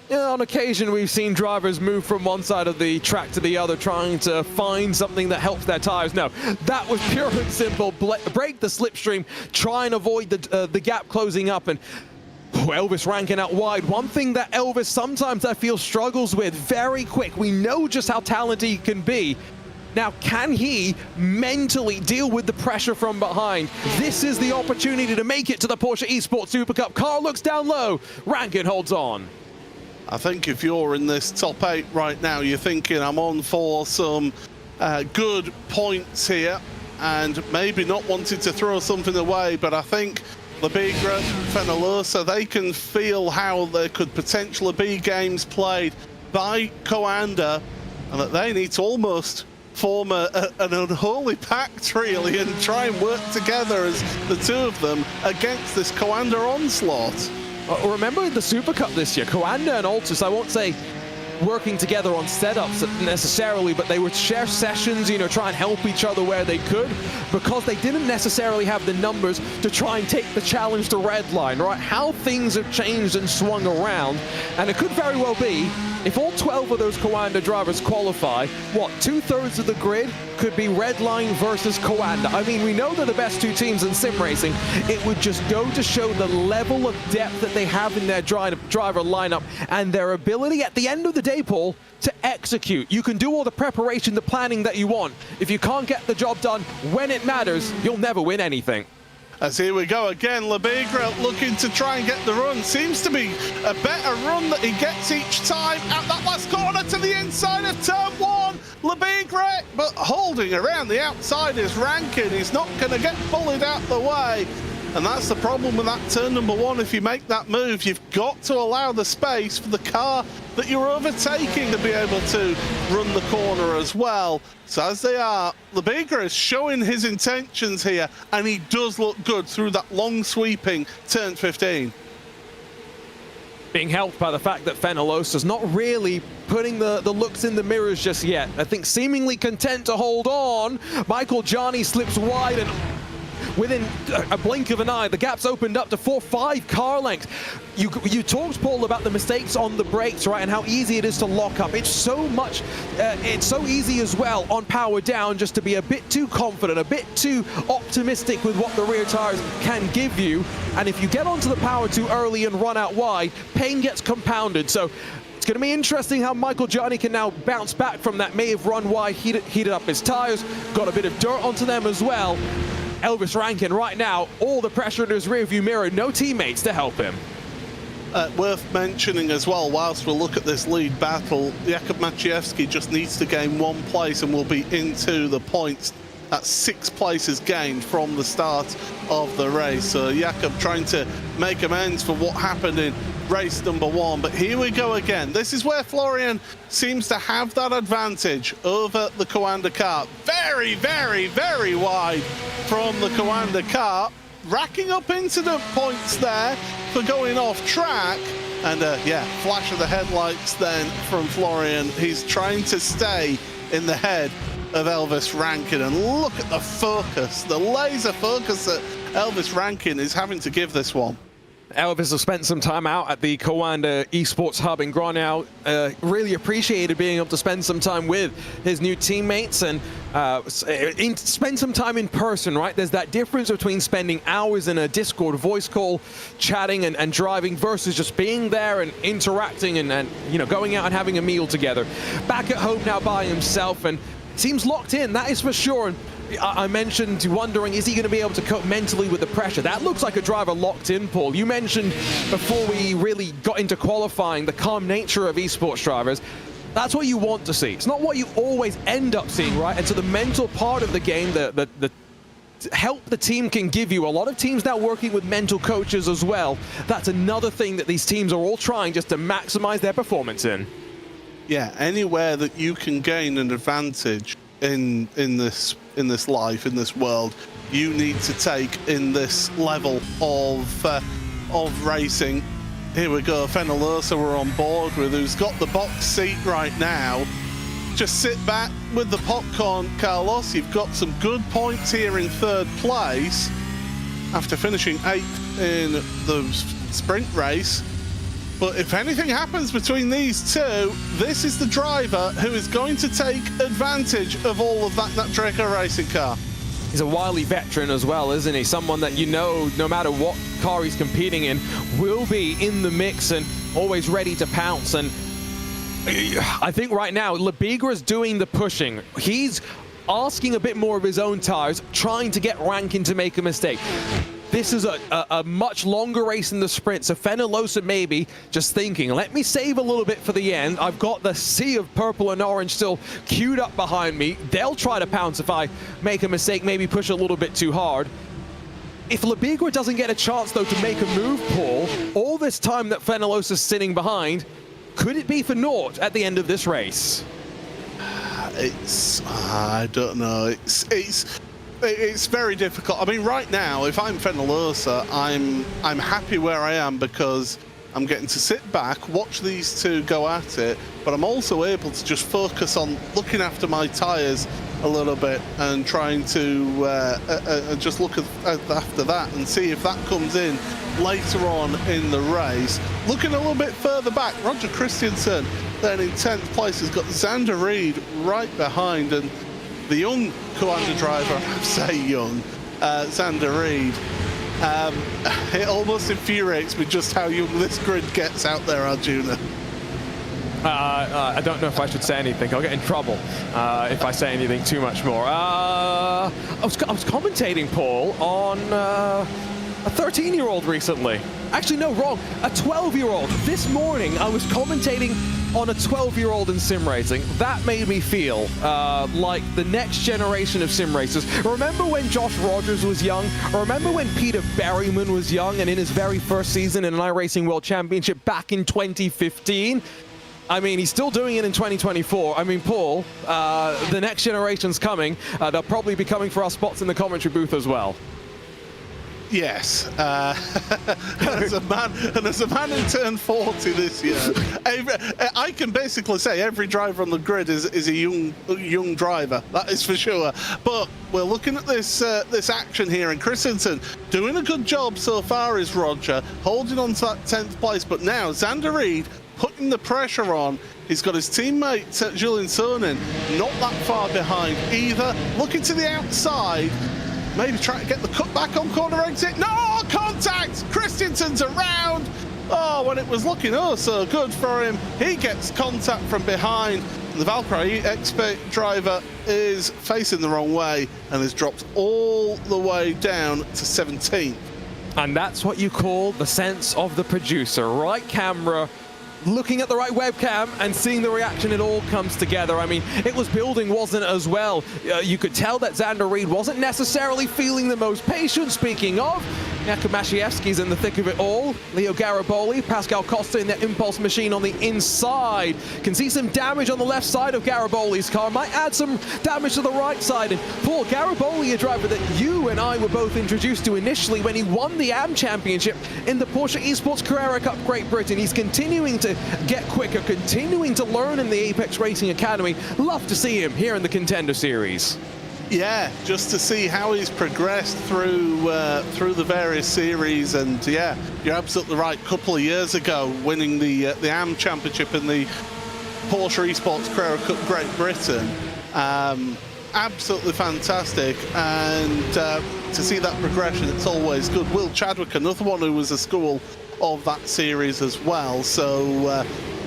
Yeah, on occasion, we've seen drivers move from one side of the track to the other, trying to find something that helps their tires. No, that was pure and simple. Break the slipstream, try and avoid the gap closing up. And Elvis Rankin out wide. One thing that Elvis sometimes I feel struggles with, very quick. We know just how talented he can be. Now, can he mentally deal with the pressure from behind? This is the opportunity to make it to the Porsche Esports Super Cup. Car looks down low. Rankin holds on. I think if you're in this top 8 right now, you're thinking, I'm on for some good points here, and maybe not wanting to throw something away, but I think Labigre, Fenalosa, they can feel how there could potentially be games played by Coanda, and that they need to almost form an unholy pact, really, and try and work together as the two of them against this Coanda onslaught. Remember the Super Cup this year, Coanda and Altus, I won't say working together on setups necessarily, but they would share sessions, you know, try and help each other where they could, because they didn't necessarily have the numbers to try and take the challenge to Redline, right? How things have changed and swung around, and it could very well be, if all 12 of those Coanda drivers qualify, what, 2/3 of the grid could be Redline versus Coanda. I mean, we know they're the best two teams in sim racing. It would just go to show the level of depth that they have in their driver lineup and their ability at the end of the day, Paul, to execute. You can do all the preparation, the planning that you want. If you can't get the job done when it matters, you'll never win anything. As here we go again, Labigre looking to try and get the run. Seems to be a better run that he gets each time. Out that last corner to the inside of turn one. Labigre, but holding around the outside is Rankin. He's not going to get bullied out the way. And that's the problem with that turn number one. If you make that move, you've got to allow the space for the car that you're overtaking to be able to run the corner as well. So as they are, Labigre is showing his intentions here, and he does look good through that long sweeping turn 15. Being helped by the fact that Fenellosa's not really putting the looks in the mirrors just yet. I think seemingly content to hold on. Michael Johnny slips wide, and within a blink of an eye, the gap's opened up to 4-5 car lengths. You talked, Paul, about the mistakes on the brakes, right, and how easy it is to lock up. It's so much, it's so easy as well on power down just to be a bit too confident, a bit too optimistic with what the rear tires can give you. And if you get onto the power too early and run out wide, pain gets compounded. So it's going to be interesting how Michael Johnny can now bounce back from that. May have run wide, heated up his tires, got a bit of dirt onto them as well. Elvis Rankin right now, all the pressure in his rearview mirror, no teammates to help him. Worth mentioning as well, whilst we'll look at this lead battle, Jakub Maciejewski just needs to gain one place and will be into the points. That's 6 places gained from the start of the race. So Jakub trying to make amends for what happened in race number one. But here we go again. This is where Florian seems to have that advantage over the Coanda car. Very, very, very wide from the Coanda car. Racking up incident points there for going off track. And yeah, flash of the headlights then from Florian. He's trying to stay in the head of Elvis Rankin, and look at the focus, the laser focus that Elvis Rankin is having to give this one. Elvis has spent some time out at the Coanda Esports Hub in Gronau. Really appreciated being able to spend some time with his new teammates and spend some time in person, right? There's that difference between spending hours in a Discord voice call, chatting and driving, versus just being there and interacting and you know, going out and having a meal together. Back at home now by himself, and seems locked in, that is for sure. And I mentioned wondering, is he going to be able to cope mentally with the pressure? That looks like a driver locked in, Paul. You mentioned before we really got into qualifying the calm nature of esports drivers. That's what you want to see. It's not what you always end up seeing, right? And so the mental part of the game, the help the team can give you. A lot of teams now working with mental coaches as well. That's another thing that these teams are all trying just to maximize their performance in. Yeah, anywhere that you can gain an advantage in this life, in this world, you need to take in this level of racing. Here we go, Fenellosa we're on board with, who's got the box seat right now. Just sit back with the popcorn, Carlos. You've got some good points here in 3rd place after finishing 8th in the sprint race. But if anything happens between these two, this is the driver who is going to take advantage of all of that Draco racing car. He's a wily veteran as well, isn't he? Someone that you know, no matter what car he's competing in, will be in the mix and always ready to pounce. And I think right now, Labigre is doing the pushing. He's asking a bit more of his own tires, trying to get Rankin to make a mistake. This is a much longer race in the sprint, so Fenellosa maybe just thinking, let me save a little bit for the end. I've got the sea of purple and orange still queued up behind me. They'll try to pounce if I make a mistake, maybe push a little bit too hard. If Labigre doesn't get a chance, though, to make a move, Paul, all this time that Fenellosa's sitting behind, could it be for naught at the end of this race? I don't know. It's very difficult. I mean, right now, if I'm Fenellosa, I'm happy where I am because I'm getting to sit back, watch these two go at it, but I'm also able to just focus on looking after my tyres a little bit and trying to just look after that and see if that comes in later on in the race. Looking a little bit further back, Roger Christensen then in 10th place has got Xander Reed right behind, and the young Coanda driver, I say young, Xander Reed, it almost infuriates me just how young this grid gets out there, Arjuna. I don't know if I should say anything. I'll get in trouble if I say anything too much more. I was commentating, Paul, on a 13-year-old recently. Actually, no, wrong. A 12-year-old. This morning, I was commentating on a 12-year-old in sim racing. That made me feel like the next generation of sim racers. Remember when Josh Rogers was young? Remember when Peter Berryman was young and in his very first season in an iRacing World Championship back in 2015? I mean, he's still doing it in 2024. I mean, Paul, the next generation's coming. They'll probably be coming for our spots in the commentary booth as well. Yes, as a man who turned 40 this year, I can basically say every driver on the grid is a young driver. That is for sure. But we're looking at this this action here, and Christensen doing a good job so far. Is Roger holding on to that 10th place? But now Xander Reed putting the pressure on. He's got his teammate Julian Sonin not that far behind either. Looking to the outside. Maybe try to get the cut back on corner exit. No, contact! Christensen's around. Oh, when it was looking oh so good for him, he gets contact from behind. And the Valkyrie expert driver is facing the wrong way and has dropped all the way down to 17th. And that's what you call the sense of the producer. Right camera, looking at the right webcam and seeing the reaction, it all comes together. I mean, it was building, wasn't it, as well? You could tell that Xander Reed wasn't necessarily feeling the most patient. Speaking of, Yakamashevsky's in the thick of it all. Leo Gariboli, Pascal Costa in their impulse machine on the inside. Can see some damage on the left side of Gariboli's car. Might add some damage to the right side. And Paul, Gariboli, a driver that you and I were both introduced to initially when he won the AM Championship in the Porsche Esports Carrera Cup Great Britain. He's continuing to get quicker, continuing to learn in the Apex Racing Academy. Love to see him here in the Contender Series. Yeah, just to see how he's progressed through the various series, and yeah, you're absolutely right. A couple of years ago, winning the AM Championship in the Porsche Esports Carrera Cup Great Britain, absolutely fantastic. And to see that progression, it's always good. Will Chadwick, another one who was a school of that series as well. So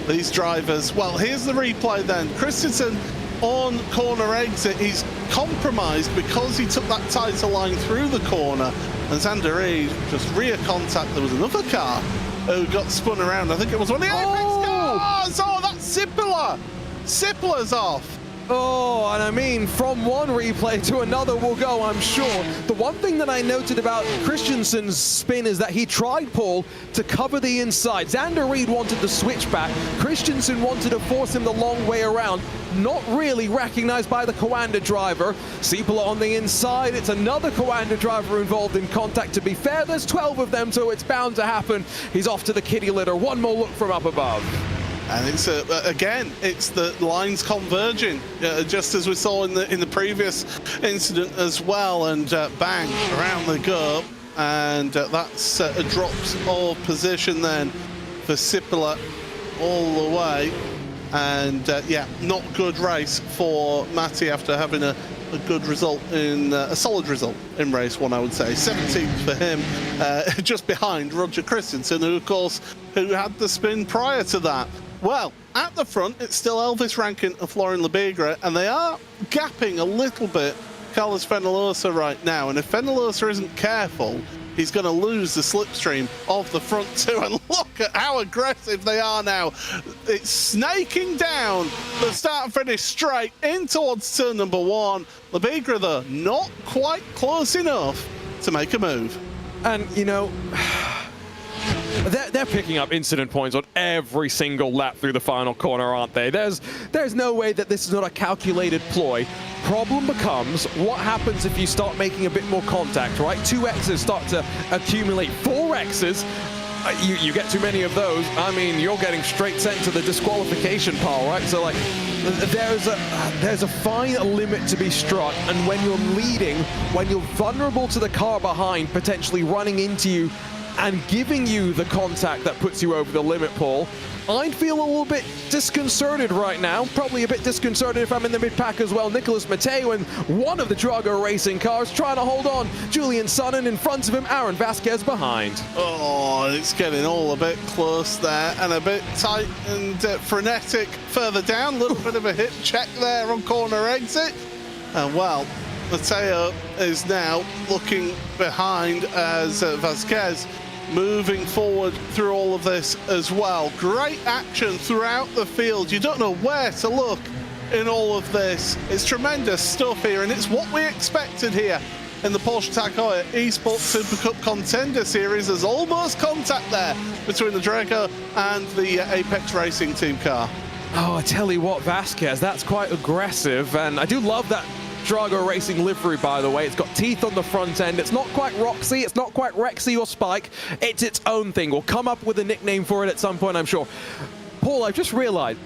these drivers, well, here's the replay then. Christensen on corner exit, he's compromised because he took that tighter line through the corner, and Xander Reed just rear contact. There was another car who got spun around. I think it was one of the Apex cars. Oh, that's Sipila. Sipila's off. Oh, and I mean, from one replay to another we'll go, I'm sure. The one thing that I noted about Christensen's spin is that he tried, Paul, to cover the inside. Xander Reed wanted the switchback. Christensen wanted to force him the long way around. Not really recognized by the Coanda driver. Sipila on the inside. It's another Coanda driver involved in contact. To be fair, there's 12 of them, so it's bound to happen. He's off to the kitty litter. One more look from up above. And it's again, it's the lines converging, just as we saw in the previous incident as well. And bang, around they go, and that's a drops of position then for Sipila all the way. And yeah, not good race for Matty after having a good result in a solid result in race one, I would say. 17th for him, just behind Roger Christensen, who of course had the spin prior to that. Well, at the front, it's still Elvis Rankin and Florian Lebegre, and they are gapping a little bit Carlos Fenalosa right now. And if Fenalosa isn't careful, he's going to lose the slipstream of the front two. And look at how aggressive they are now. It's snaking down the start and finish straight in towards turn number one. Lebegre, though, not quite close enough to make a move. And, you know, they're picking up incident points on every single lap through the final corner, aren't they? There's no way that this is not a calculated ploy. Problem becomes, what happens if you start making a bit more contact, right? 2 X's start to accumulate, 4 X's. you get too many of those, I mean, you're getting straight sent to the disqualification pile, right? So like, there's a fine limit to be struck, and when you're leading, when you're vulnerable to the car behind potentially running into you and giving you the contact that puts you over the limit, Paul, I'd feel a little bit disconcerted right now. Probably a bit disconcerted if I'm in the mid-pack as well. Nicholas Mateo and one of the Drago Racing cars trying to hold on. Julian Sonnen in front of him, Aaron Vasquez behind. Oh, it's getting all a bit close there and a bit tight and frenetic further down. A little bit of a hip check there on corner exit. And well, Mateo is now looking behind as Vasquez moving forward through all of this as well. Great action throughout the field. You don't know where to look in all of this. It's tremendous stuff here, and it's what we expected here in the Porsche Tag Heuer Esports Super Cup Contender Series. There's almost contact there between the Drago and the Apex Racing team car. Oh, I tell you what, Vasquez, that's quite aggressive, and I do love that Drago Racing livery, by the way. It's got teeth on the front end. It's not quite Roxy, it's not quite Rexy or Spike. It's its own thing. We'll come up with a nickname for it at some point, I'm sure. Paul, I've just realized,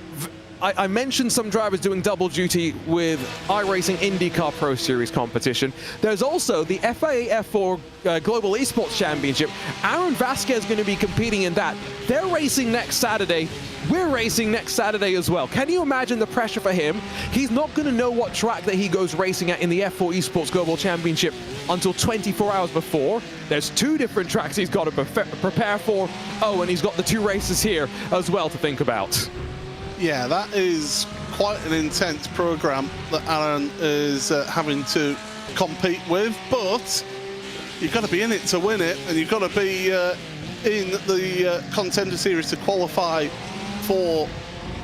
I mentioned some drivers doing double duty with iRacing IndyCar Pro Series competition. There's also the FIA F4 Global Esports Championship. Aaron Vasquez is going to be competing in that. They're racing next Saturday. We're racing next Saturday as well. Can you imagine the pressure for him? He's not going to know what track that he goes racing at in the F4 Esports Global Championship until 24 hours before. There's 2 different tracks he's got to prepare for. Oh, and he's got the 2 races here as well to think about. Yeah, that is quite an intense program that Aaron is having to compete with, but you've got to be in it to win it, and you've got to be in the Contender Series to qualify for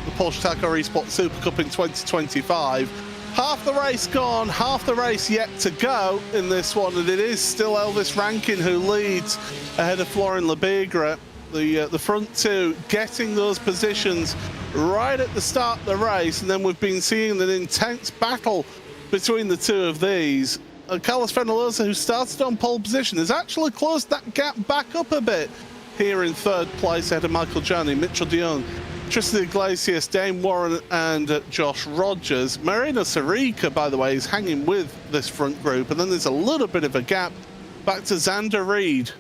the Porsche Tag Heuer Esports Super Cup in 2025. Half the race gone, half the race yet to go in this one, and it is still Elvis Rankin who leads ahead of Florian Lebegra. The front 2 getting those positions right at the start of the race, and then we've been seeing an intense battle between the 2 of these. Carlos Fenolosa, who started on pole position, has actually closed that gap back up a bit here in 3rd place ahead of Michael Gianni, Mitchell Dion, Tristan Iglesias, Dane Warren and Josh Rogers. Marino Sarica, by the way, is hanging with this front group, and then there's a little bit of a gap back to Xander Reed,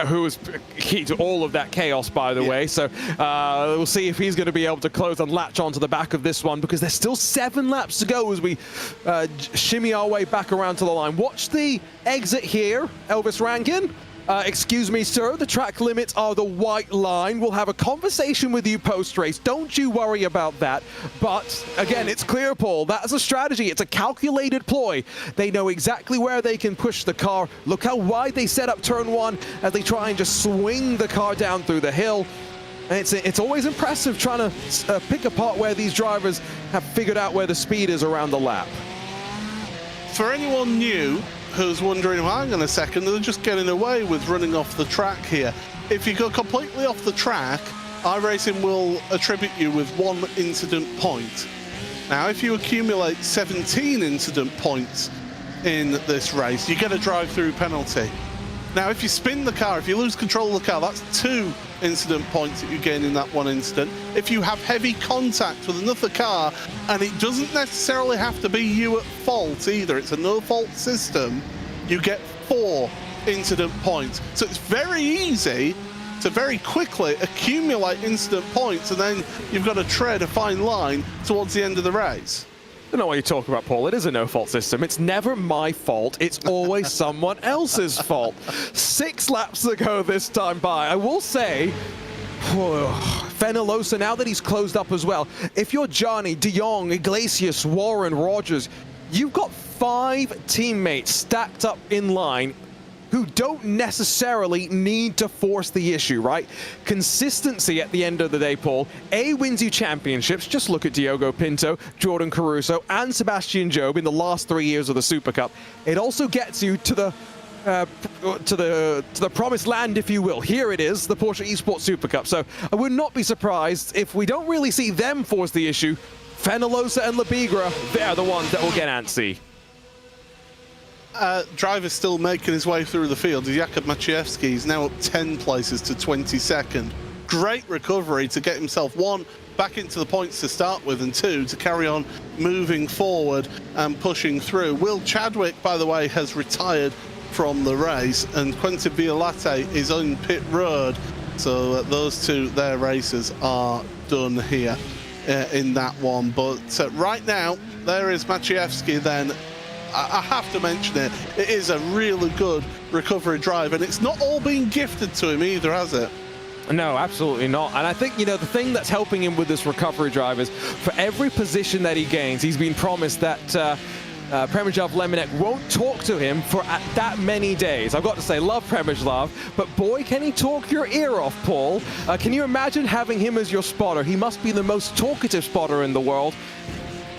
who was key to all of that chaos, by the way. So we'll see if he's going to be able to close and latch onto the back of this one, because there's still 7 laps to go as we shimmy our way back around to the line. Watch the exit here, Elvis Rankin. Excuse me, sir, the track limits are the white line. We'll have a conversation with you post-race. Don't you worry about that. But, again, it's clear, Paul. That's a strategy. It's a calculated ploy. They know exactly where they can push the car. Look how wide they set up turn 1 as they try and just swing the car down through the hill. And it's always impressive trying to pick apart where these drivers have figured out where the speed is around the lap. For anyone new who's wondering, well, hang on a second, they're just getting away with running off the track here. If you go completely off the track, iRacing will attribute you with 1 incident point. Now, if you accumulate 17 incident points in this race, you get a drive-through penalty. Now, if you spin the car, if you lose control of the car, that's 2 incident points that you gain in that 1 incident. If you have heavy contact with another car, and it doesn't necessarily have to be you at fault either, it's a no-fault system, you get 4 incident points. So it's very easy to very quickly accumulate incident points, and then you've got to tread a fine line towards the end of the race. I don't know what you're talking about, Paul. It is a no-fault system. It's never my fault. It's always someone else's fault. 6 laps to go this time by. I will say, Fenolosa, now that he's closed up as well, if you're Gianni, De Jong, Iglesias, Warren, Rogers, you've got 5 teammates stacked up in line who don't necessarily need to force the issue, right? Consistency at the end of the day, Paul, A, wins you championships. Just look at Diogo Pinto, Jordan Caruso, and Sebastian Job in the last 3 years of the Super Cup. It also gets you to the promised land, if you will. Here it is, the Porsche Esports Super Cup. So I would not be surprised if we don't really see them force the issue. Fenolosa and Lebegra, they're the ones that will get antsy. driver still making his way through the field is Jakub Maciejewski. He's now up 10 places to 22nd. Great recovery to get himself, one, back into the points to start with, and two, to carry on moving forward and pushing through. Will Chadwick, by the way, has retired from the race, and Quentin Violate is on pit road. So those two, their races are done here in that one. But right now, there is Maciejewski then. I have to mention it. It is a really good recovery drive, and it's not all been gifted to him either, has it? No, absolutely not. And I think, you know, the thing that's helping him with this recovery drive is for every position that he gains, he's been promised that Przemysław Lemonek won't talk to him for that many days. I've got to say, love Przemysław, but boy, can he talk your ear off, Paul. Can you imagine having him as your spotter? He must be the most talkative spotter in the world.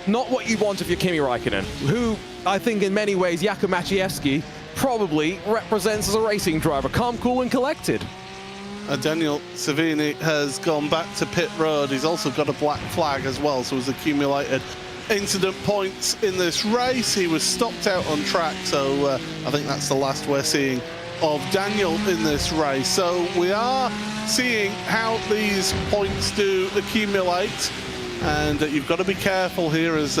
Not what you want if you're Kimi Räikkönen, who I think in many ways Jakub Maciejewski probably represents as a racing driver. Calm, cool, and collected. Daniel Savini has gone back to pit road. He's also got a black flag as well, so he's accumulated incident points in this race. He was stopped out on track, so I think that's the last we're seeing of Daniel in this race. So we are seeing how these points do accumulate, and you've got to be careful here as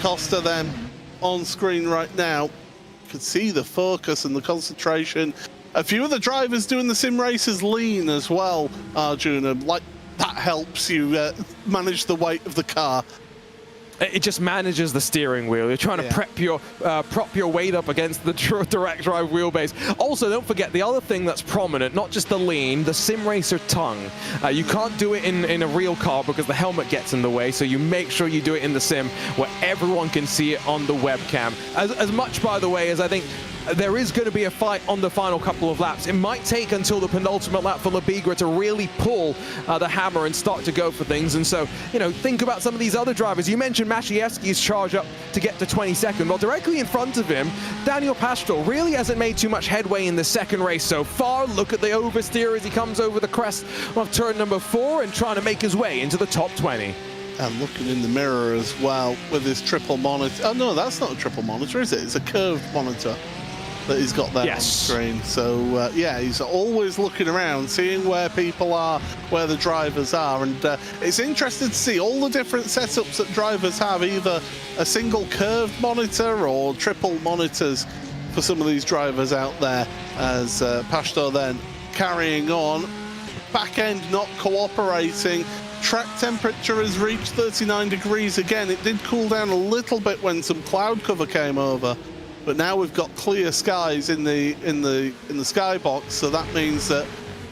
Costa then on screen right now. You can see the focus and the concentration. A few of the drivers doing the sim races lean as well, Arjuna. Like, that helps you manage the weight of the car. It just manages the steering wheel. You're trying to prop your weight up against the direct drive wheelbase. Also, don't forget the other thing that's prominent, not just the lean, the sim racer tongue. You can't do it in a real car because the helmet gets in the way, so you make sure you do it in the sim where everyone can see it on the webcam. As much, by the way, as I think there is going to be a fight on the final couple of laps. It might take until the penultimate lap for Labigra to really pull the hammer and start to go for things. And so, you know, think about some of these other drivers. You mentioned Maciejewski's charge up to get to 22nd. Well, directly in front of him, Daniel Pastro really hasn't made too much headway in the second race so far. Look at the oversteer as he comes over the crest of turn number 4 and trying to make his way into the top 20. And looking in the mirror as well with his triple monitor. Oh, no, that's not a triple monitor, is it? It's a curved monitor that he's got there on screen. So yeah, he's always looking around, seeing where people are, where the drivers are, and it's interesting to see all the different setups that drivers have, either a single curved monitor or triple monitors for some of these drivers out there, as Pashto then carrying on. Back end not cooperating. Track temperature has reached 39 degrees again. It did cool down a little bit when some cloud cover came over, but now we've got clear skies in the skybox, so that means that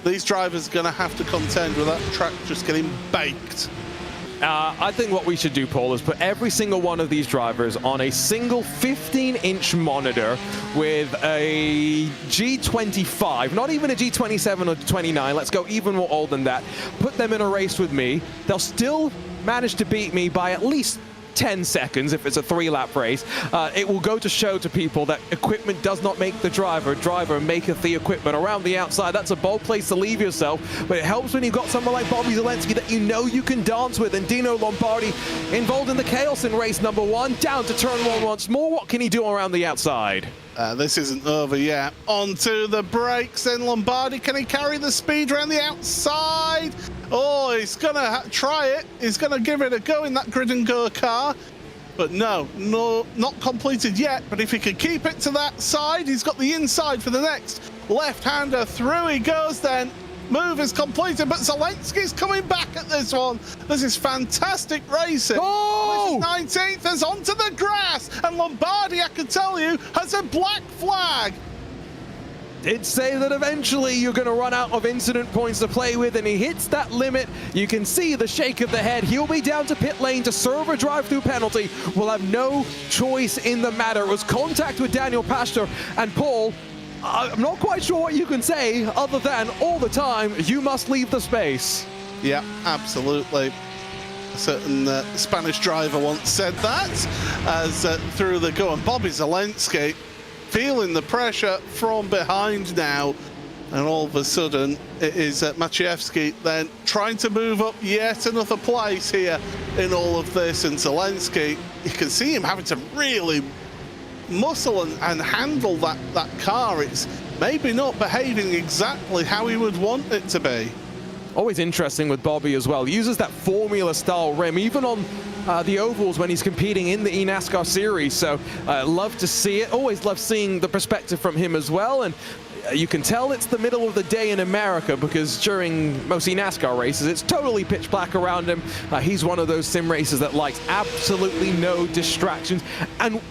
these drivers are going to have to contend with that track just getting baked. I think what we should do, Paul, is put every single one of these drivers on a single 15-inch monitor with a G25, not even a G27 or 29. Let's go even more old than that. Put them in a race with me. They'll still manage to beat me by at least 10 seconds if it's a 3-lap race. It will go to show to people that equipment does not make the driver. Driver maketh the equipment. Around the outside, that's a bold place to leave yourself, but it helps when you've got someone like Bobby Zalenski that you know you can dance with. And Dino Lombardi involved in the chaos in race number 1, down to turn 1 once more. What can he do around the outside? This isn't over yet. Onto the brakes then, Lombardi. Can he carry the speed around the outside? Oh, he's gonna try it. He's gonna give it a go in that grid and go car. But no, not completed yet. But if he can keep it to that side, he's got the inside for the next left-hander. Through he goes then. Move is completed, but Zelensky's coming back at this one. This is fantastic racing. Oh! 19th is onto the grass, and Lombardi, I can tell you, has a black flag. Did say that eventually you're going to run out of incident points to play with, and he hits that limit. You can see the shake of the head. He'll be down to pit lane to serve a drive-through penalty. Will have no choice in the matter. It was contact with Daniel Pastor, and Paul, I'm not quite sure what you can say other than all the time, you must leave the space. Yeah, absolutely. A certain Spanish driver once said that as through the go. And Bobby Zelensky feeling the pressure from behind now. And all of a sudden, it is Maciejewski then trying to move up yet another place here in all of this. And Zelensky, you can see him having to really muscle and handle that car. It's maybe not behaving exactly how he would want it to be. Always interesting with Bobby as well. He uses that formula-style rim, even on the ovals when he's competing in the eNASCAR series. So love to see it. Always love seeing the perspective from him as well. And you can tell it's the middle of the day in America, because during most eNASCAR races, it's totally pitch black around him. He's one of those sim racers that likes absolutely no distractions. And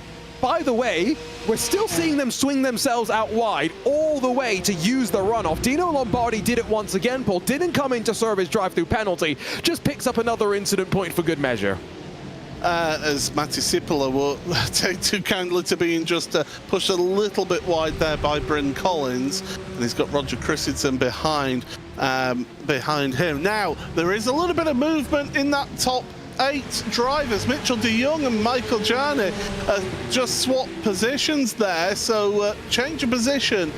by the way, we're still seeing them swing themselves out wide all the way to use the runoff. Dino Lombardi did it once again, Paul. Didn't come in to serve his drive-through penalty. Just picks up another incident point for good measure. As Matti Sipola will take too kindly to being just pushed a little bit wide there by Bryn Collins. And he's got Roger Christensen behind him. Now, there is a little bit of movement in that top 8 drivers. Mitchell de Jong and Michael Jarny just swapped positions there, so change of position.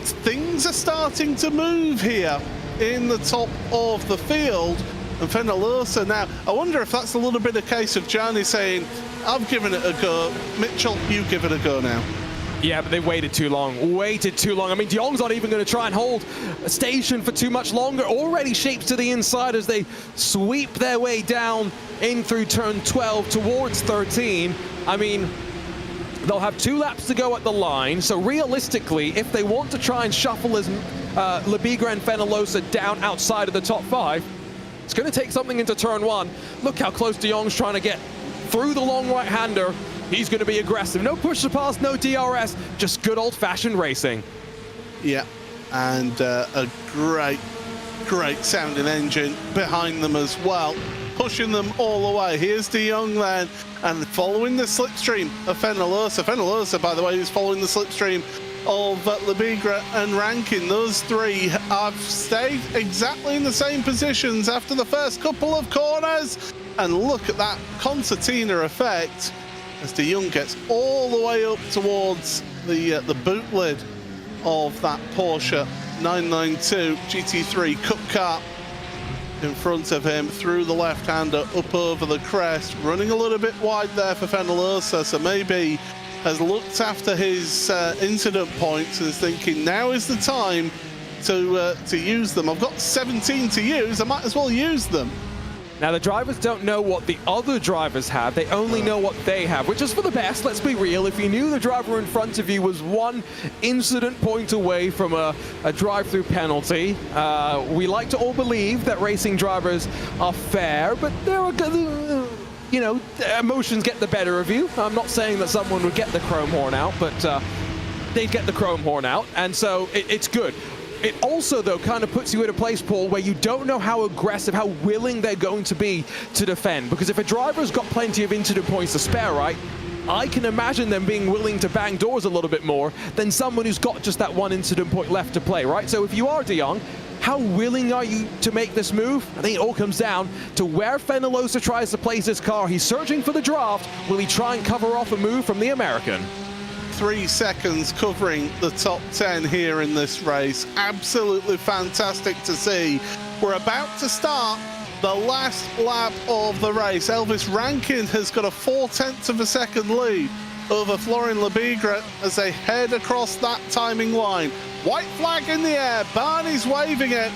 Things are starting to move here in the top of the field. And Fenalosa now, I wonder if that's a little bit a case of Jarny saying, I've given it a go, Mitchell, you give it a go now. Yeah, but they waited too long. I mean, de Jong's not even going to try and hold a station for too much longer. Already shapes to the inside as they sweep their way down in through turn 12 towards 13. I mean, they'll have 2 laps to go at the line. So realistically, if they want to try and shuffle as Lebigra and Fenalosa down outside of the top 5, it's going to take something into turn 1. Look how close de Jong's trying to get through the long right-hander. He's going to be aggressive. No push to pass, no DRS, just good old-fashioned racing. Yeah, and a great sounding engine behind them as well, pushing them all the way. Here's de Jong then, and following the slipstream of Fenalosa. Fenalosa, by the way, is following the slipstream of Lebigra and Rankin. Those 3 have stayed exactly in the same positions after the first couple of corners. And look at that concertina effect as de Jong gets all the way up towards the boot lid of that Porsche 992 GT3 Cup car in front of him, through the left-hander, up over the crest, running a little bit wide there for Fenalosa, so maybe has looked after his incident points and is thinking now is the time to use them. I've got 17 to use, I might as well use them. Now, the drivers don't know what the other drivers have. They only know what they have, which is for the best. Let's be real. If you knew the driver in front of you was 1 incident point away from a drive-through penalty, we like to all believe that racing drivers are fair, but there are, you know, emotions get the better of you. I'm not saying that someone would get the chrome horn out, but they'd get the chrome horn out, and so it's good. It also, though, kind of puts you in a place, Paul, where you don't know how aggressive, how willing they're going to be to defend. Because if a driver's got plenty of incident points to spare, right, I can imagine them being willing to bang doors a little bit more than someone who's got just that 1 incident point left to play, right? So if you are de Jong, how willing are you to make this move? I think it all comes down to where Fenalosa tries to place his car. He's searching for the draft. Will he try and cover off a move from the American? 3 seconds covering the top 10 here in this race. Absolutely fantastic to see. We're about to start the last lap of the race. Elvis Rankin has got a 0.4 of a second lead over Florian Lebigra as they head across that timing line. White flag in the air, Barney's waving it.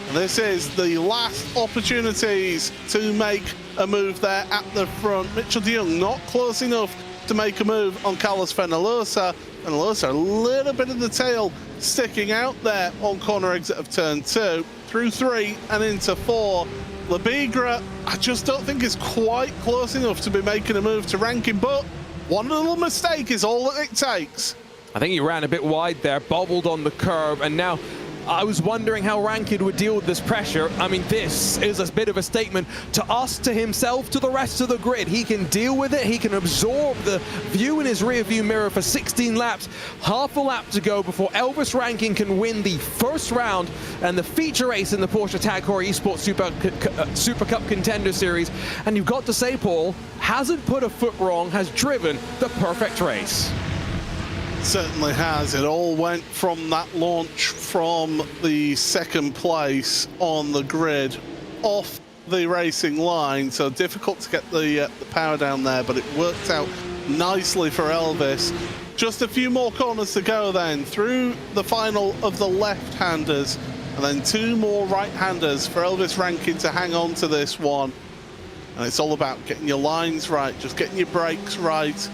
And this is the last opportunities to make a move there at the front. Mitchell de Jong not close enough to make a move on Carlos Fenalosa. Fenalosa, a little bit of the tail sticking out there on corner exit of turn 2, through 3 and into 4. Lebigra, I just don't think is quite close enough to be making a move to Rankin, but one little mistake is all that it takes. I think he ran a bit wide there, bobbled on the curb, and now I was wondering how Rankin would deal with this pressure. I mean, this is a bit of a statement to us, to himself, to the rest of the grid. He can deal with it. He can absorb the view in his rear view mirror for 16 laps. Half a lap to go before Elvis Rankin can win the first round and the feature race in the Porsche Tag Heuer Esports Super Cup Contender Series. And you've got to say, Paul, hasn't put a foot wrong, has driven the perfect race. Certainly has. It all went from that launch from the second place on the grid off the racing line, so difficult to get the power down there, but it worked out nicely for Elvis. Just a few more corners to go then, through the final of the left-handers, and then 2 more right-handers for Elvis Rankin to hang on to this one. And it's all about getting your lines right, just getting your brakes right.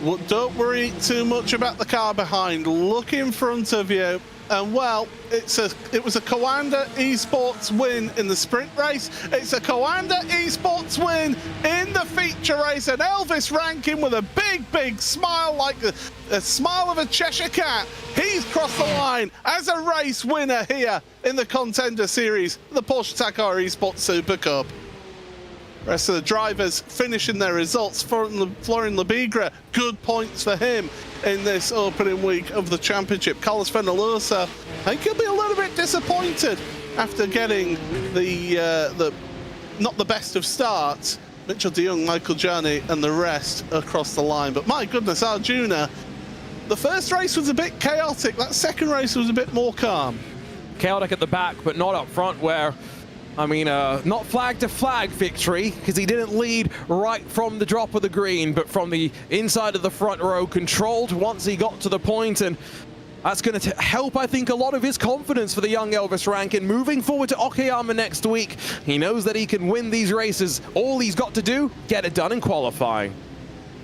Well, don't worry too much about the car behind. Look in front of you. And well, it was a Contender Esports win in the sprint race. It's a Contender Esports win in the feature race. And Elvis Rankin with a big smile, like a smile of a Cheshire cat. He's crossed the line as a race winner here in the Contender Series, the Porsche Dakar Esports Super Cup. Rest of the drivers finishing their results. Florian Lebigra, good points for him in this opening week of the championship. Carlos Fenalosa, I think he'll be a little bit disappointed after getting the not the best of starts. Mitchell de Jong, Michael Gianni and the rest across the line. But my goodness, Arjuna, the first race was a bit chaotic. That second race was a bit more calm. Chaotic at the back, but not up front, where I mean, not flag to flag victory, because he didn't lead right from the drop of the green, but from the inside of the front row, controlled once he got to the point, and that's going to help, I think, a lot of his confidence for the young Elvis Rankin. Moving forward to Okayama next week, he knows that he can win these races. All he's got to do, get it done in qualifying.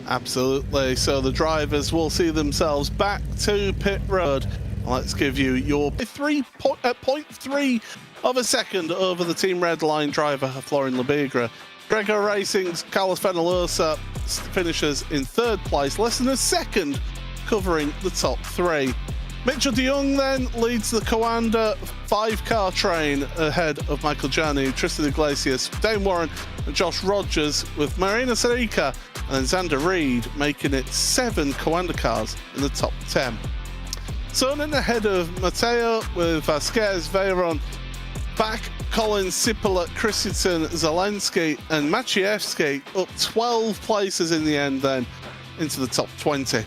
Absolutely. So the drivers will see themselves back to pit road. Let's give you your 0.3 of a second over the Team Red Line driver, Florian Lebigra. Gregor Racing's Carlos Fenalosa finishes in 3rd place, less than a second covering the top 3. Mitchell de Jong then leads the Coanda 5-car train ahead of Michael Gianni, Tristan Iglesias, Dane Warren and Josh Rogers, with Marina Sarica and Xander Reed making it 7 Coanda cars in the top 10. Sonnen ahead of Matteo with Vasquez, Veyron, Bach, Collins, Sipola, Christensen, Zelensky and Maciejewski up 12 places in the end then into the top 20.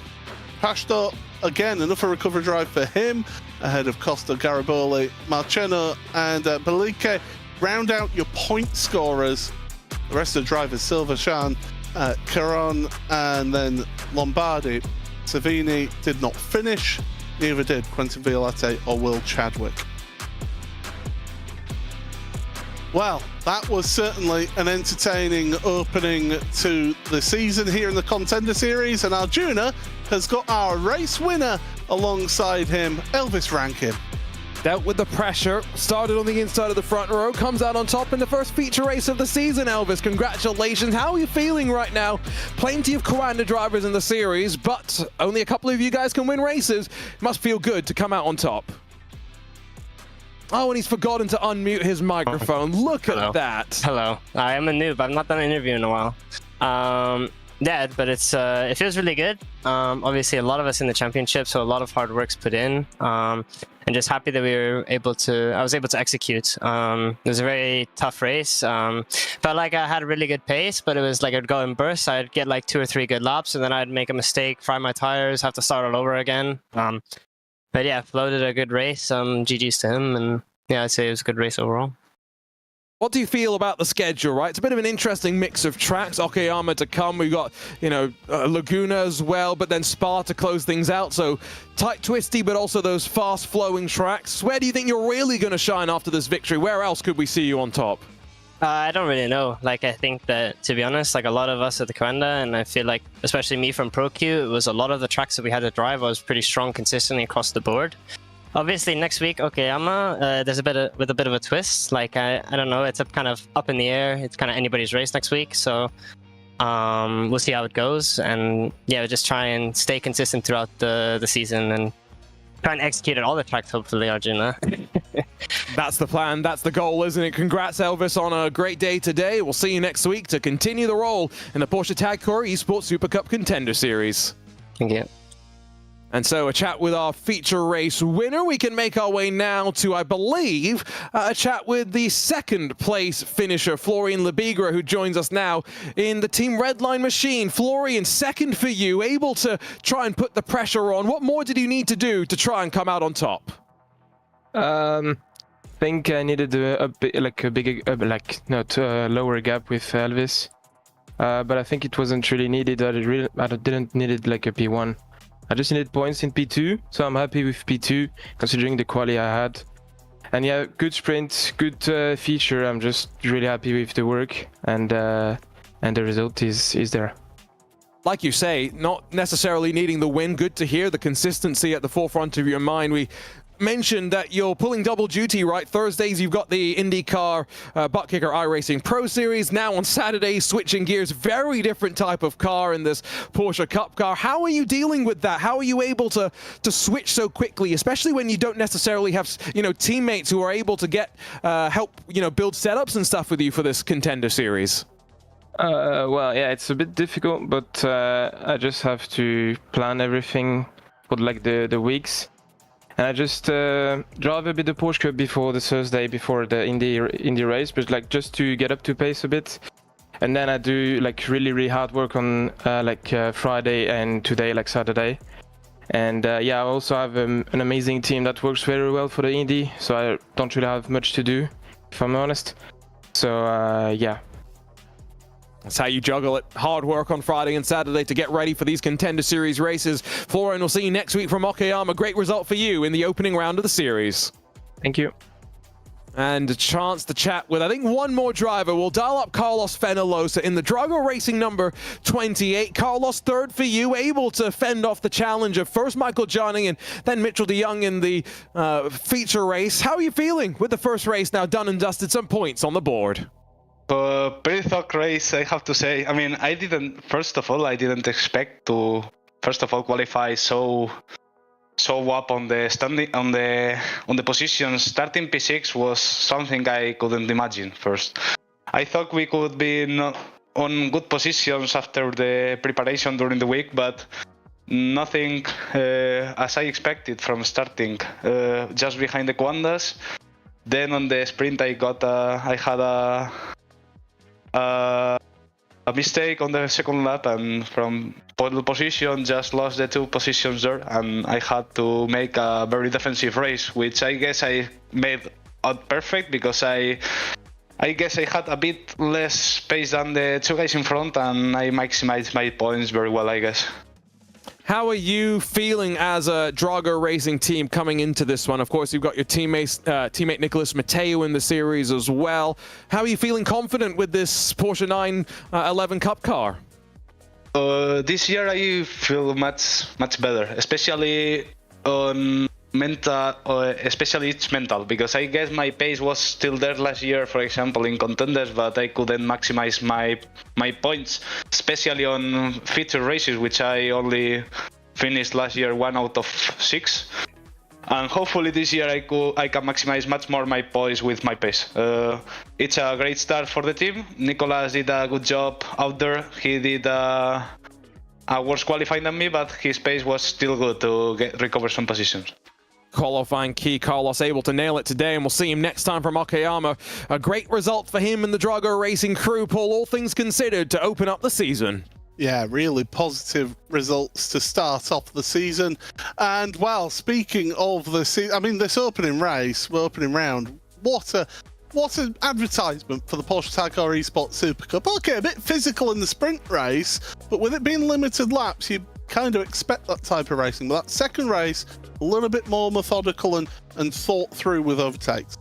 Pashto, again, enough a recovery drive for him ahead of Costa, Gariboli, Marceno and Belike. Round out your point scorers. The rest of the drivers, Silva-Shan, Caron and then Lombardi. Savini did not finish, neither did Quentin Violette or Will Chadwick. Well, that was certainly an entertaining opening to the season here in the Contender Series, and Arjuna has got our race winner alongside him, Elvis Rankin. Dealt with the pressure, started on the inside of the front row, comes out on top in the first feature race of the season, Elvis. Congratulations. How are you feeling right now? Plenty of Coanda drivers in the series, but only a couple of you guys can win races. Must feel good to come out on top. Oh, and he's forgotten to unmute his microphone. Look at that. Hello. I am a noob. I've not done an interview in a while. Yeah, but it feels really good. Obviously, a lot of us in the championship, so a lot of hard work's put in. And just happy that I was able to execute. It was a very tough race. Felt like I had a really good pace, but it was like I'd go in bursts. I'd get like 2 or 3 good laps, and then I'd make a mistake, fry my tires, have to start all over again. But yeah, Flo did a good race. GG's to him, and yeah, I'd say it was a good race overall. What do you feel about the schedule, right? It's a bit of an interesting mix of tracks. Okayama to come. We've got, Laguna as well, but then Spa to close things out. So tight, twisty, but also those fast-flowing tracks. Where do you think you're really going to shine after this victory? Where else could we see you on top? I don't really know. Like, I think that, to be honest, like a lot of us at the Coanda, and I feel like, especially me from ProQ, it was a lot of the tracks that we had to drive was pretty strong consistently across the board. Obviously, next week, Okayama, there's with a bit of a twist. Like, I don't know, it's kind of up in the air. It's kind of anybody's race next week, so we'll see how it goes. And yeah, just try and stay consistent throughout the season and try and execute at all the tracks, hopefully, Arjuna. That's the plan. That's the goal, isn't it? Congrats, Elvis, on a great day today. We'll see you next week to continue the role in the Porsche Dakar Esports Super Cup Contender Series. Thank you. And so a chat with our feature race winner. We can make our way now to, I believe, a chat with the 2nd place finisher, Florian Lebigra, who joins us now in the Team Redline machine. Florian, 2nd for you, able to try and put the pressure on. What more did you need to do to try and come out on top? I think I needed a lower gap with Elvis. but I think it wasn't really needed. I didn't need it like a P1. I just needed points in P2, so I'm happy with P2 considering the quali I had. And yeah, good sprint, good feature. I'm just really happy with the work, and the result is there. Like you say, not necessarily needing the win. Good to hear the consistency at the forefront of your mind. We mentioned that you're pulling double duty, right? Thursdays, you've got the IndyCar butt kicker iRacing Pro Series. Now on Saturdays, switching gears, very different type of car in this Porsche Cup car. How are you dealing with that? How are you able to switch so quickly, especially when you don't necessarily have, teammates who are able to get help, build setups and stuff with you for this Contender series? Well, yeah, it's a bit difficult, but I just have to plan everything for like the weeks. And I just drive a bit the Porsche Cup before the Thursday, before the Indy race, but like just to get up to pace a bit. And then I do like really hard work on Friday and today, like Saturday. And yeah, I also have an amazing team that works very well for the Indy, so I don't really have much to do, if I'm honest. So yeah. That's how you juggle it. Hard work on Friday and Saturday to get ready for these Contender Series races. Florian, we'll see you next week from Okayama. Great result for you in the opening round of the series. Thank you. And a chance to chat with, I think, one more driver. We'll dial up Carlos Fenolosa in the Drago Racing number 28. Carlos, third for you, able to fend off the challenge of first Michael Johnny and then Mitchell de Jong in the feature race. How are you feeling with the first race now done and dusted? Some points on the board. Pretty tough race, I have to say. I mean, I didn't expect to qualify so up on the standing on the positions. Starting P6 was something I couldn't imagine first. I thought we could be not on good positions after the preparation during the week, but nothing as I expected from starting. Just behind the Quandas. Then on the sprint, I had a mistake on the second lap, and from pole position just lost the 2 positions there, and I had to make a very defensive race, which I guess I made out perfect because I guess I had a bit less space than the 2 guys in front, and I maximized my points very well, I guess. How are you feeling as a Drago Racing team coming into this one? Of course, you've got your teammate Nicholas Matteo in the series as well. How are you feeling confident with this Porsche 911 Cup car? This year I feel much better, especially on mental, especially it's mental, because I guess my pace was still there last year, for example, in Contenders, but I couldn't maximize my points, especially on feature races, which I only finished last year 1 out of 6. And hopefully this year I can maximize much more my points with my pace. It's a great start for the team. Nicolas did a good job out there. He did a worse qualifying than me, but his pace was still good to recover some positions. Qualifying key, Carlos able to nail it today, and we'll see him next time from Okayama. A great result for him and the Drago Racing crew, Paul, all things considered, to open up the season. Yeah, really positive results to start off the season. And, well, speaking of the season, I mean, this opening round, what an advertisement for the Porsche Tag Car Esports Super Cup. Okay, a bit physical in the sprint race, but with it being limited laps, you kind of expect that type of racing. But that second race, a little bit more methodical and thought through with overtakes.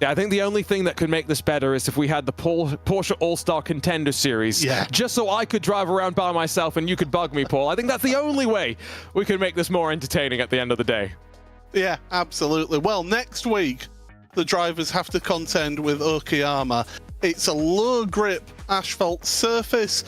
Yeah, I think the only thing that could make this better is if we had the Porsche All-Star Contender Series. Yeah. Just so I could drive around by myself and you could bug me, Paul. I think that's the only way we could make this more entertaining at the end of the day. Yeah, absolutely. Well, next week, the drivers have to contend with Okayama. It's a low grip asphalt surface.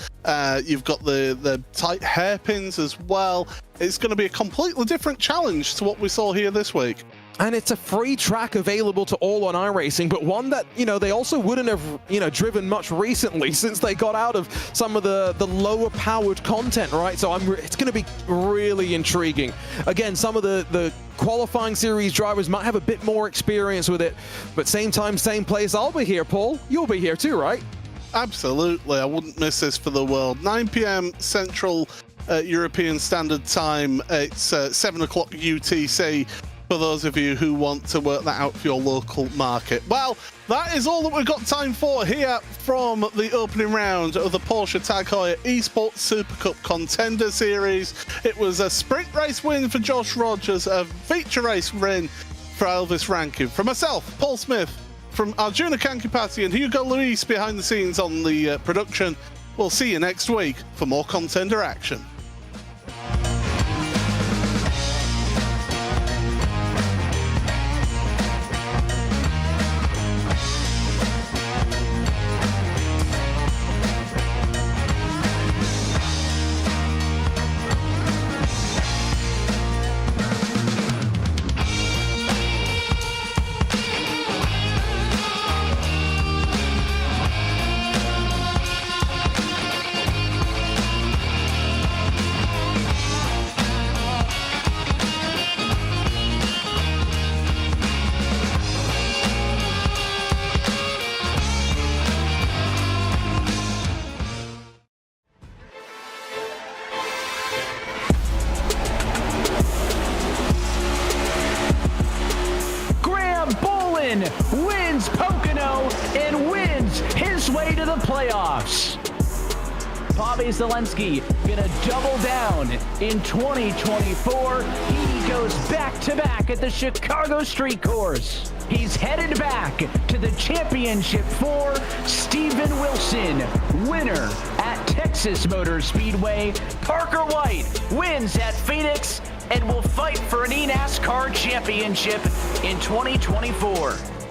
You've got the tight hairpins as well. It's going to be a completely different challenge to what we saw here this week. And it's a free track available to all on iRacing, but one that, they also wouldn't have, driven much recently since they got out of some of the lower powered content, right? So it's going to be really intriguing. Again, some of the qualifying series drivers might have a bit more experience with it, but same time, same place. I'll be here, Paul. You'll be here too, right? Absolutely. I wouldn't miss this for the world. 9 p.m. Central European Standard Time. It's 7 o'clock UTC. for those of you who want to work that out for your local market. Well, that is all that we've got time for here from the opening round of the Porsche Tag Heuer Esports Super Cup Contender Series. It was a sprint race win for Josh Rogers, a feature race win for Elvis Rankin. From myself, Paul Smith, from Arjuna Kankipati and Hugo Luis behind the scenes on the production, we'll see you next week for more Contender action. Wins Pocono and wins his way to the playoffs. Bobby Zelensky gonna double down in 2024. He goes back-to-back at the Chicago Street Course. He's headed back to the championship for Steven Wilson, winner at Texas Motor Speedway. Parker White wins at Phoenix and will fight for an eNASCAR championship in 2024.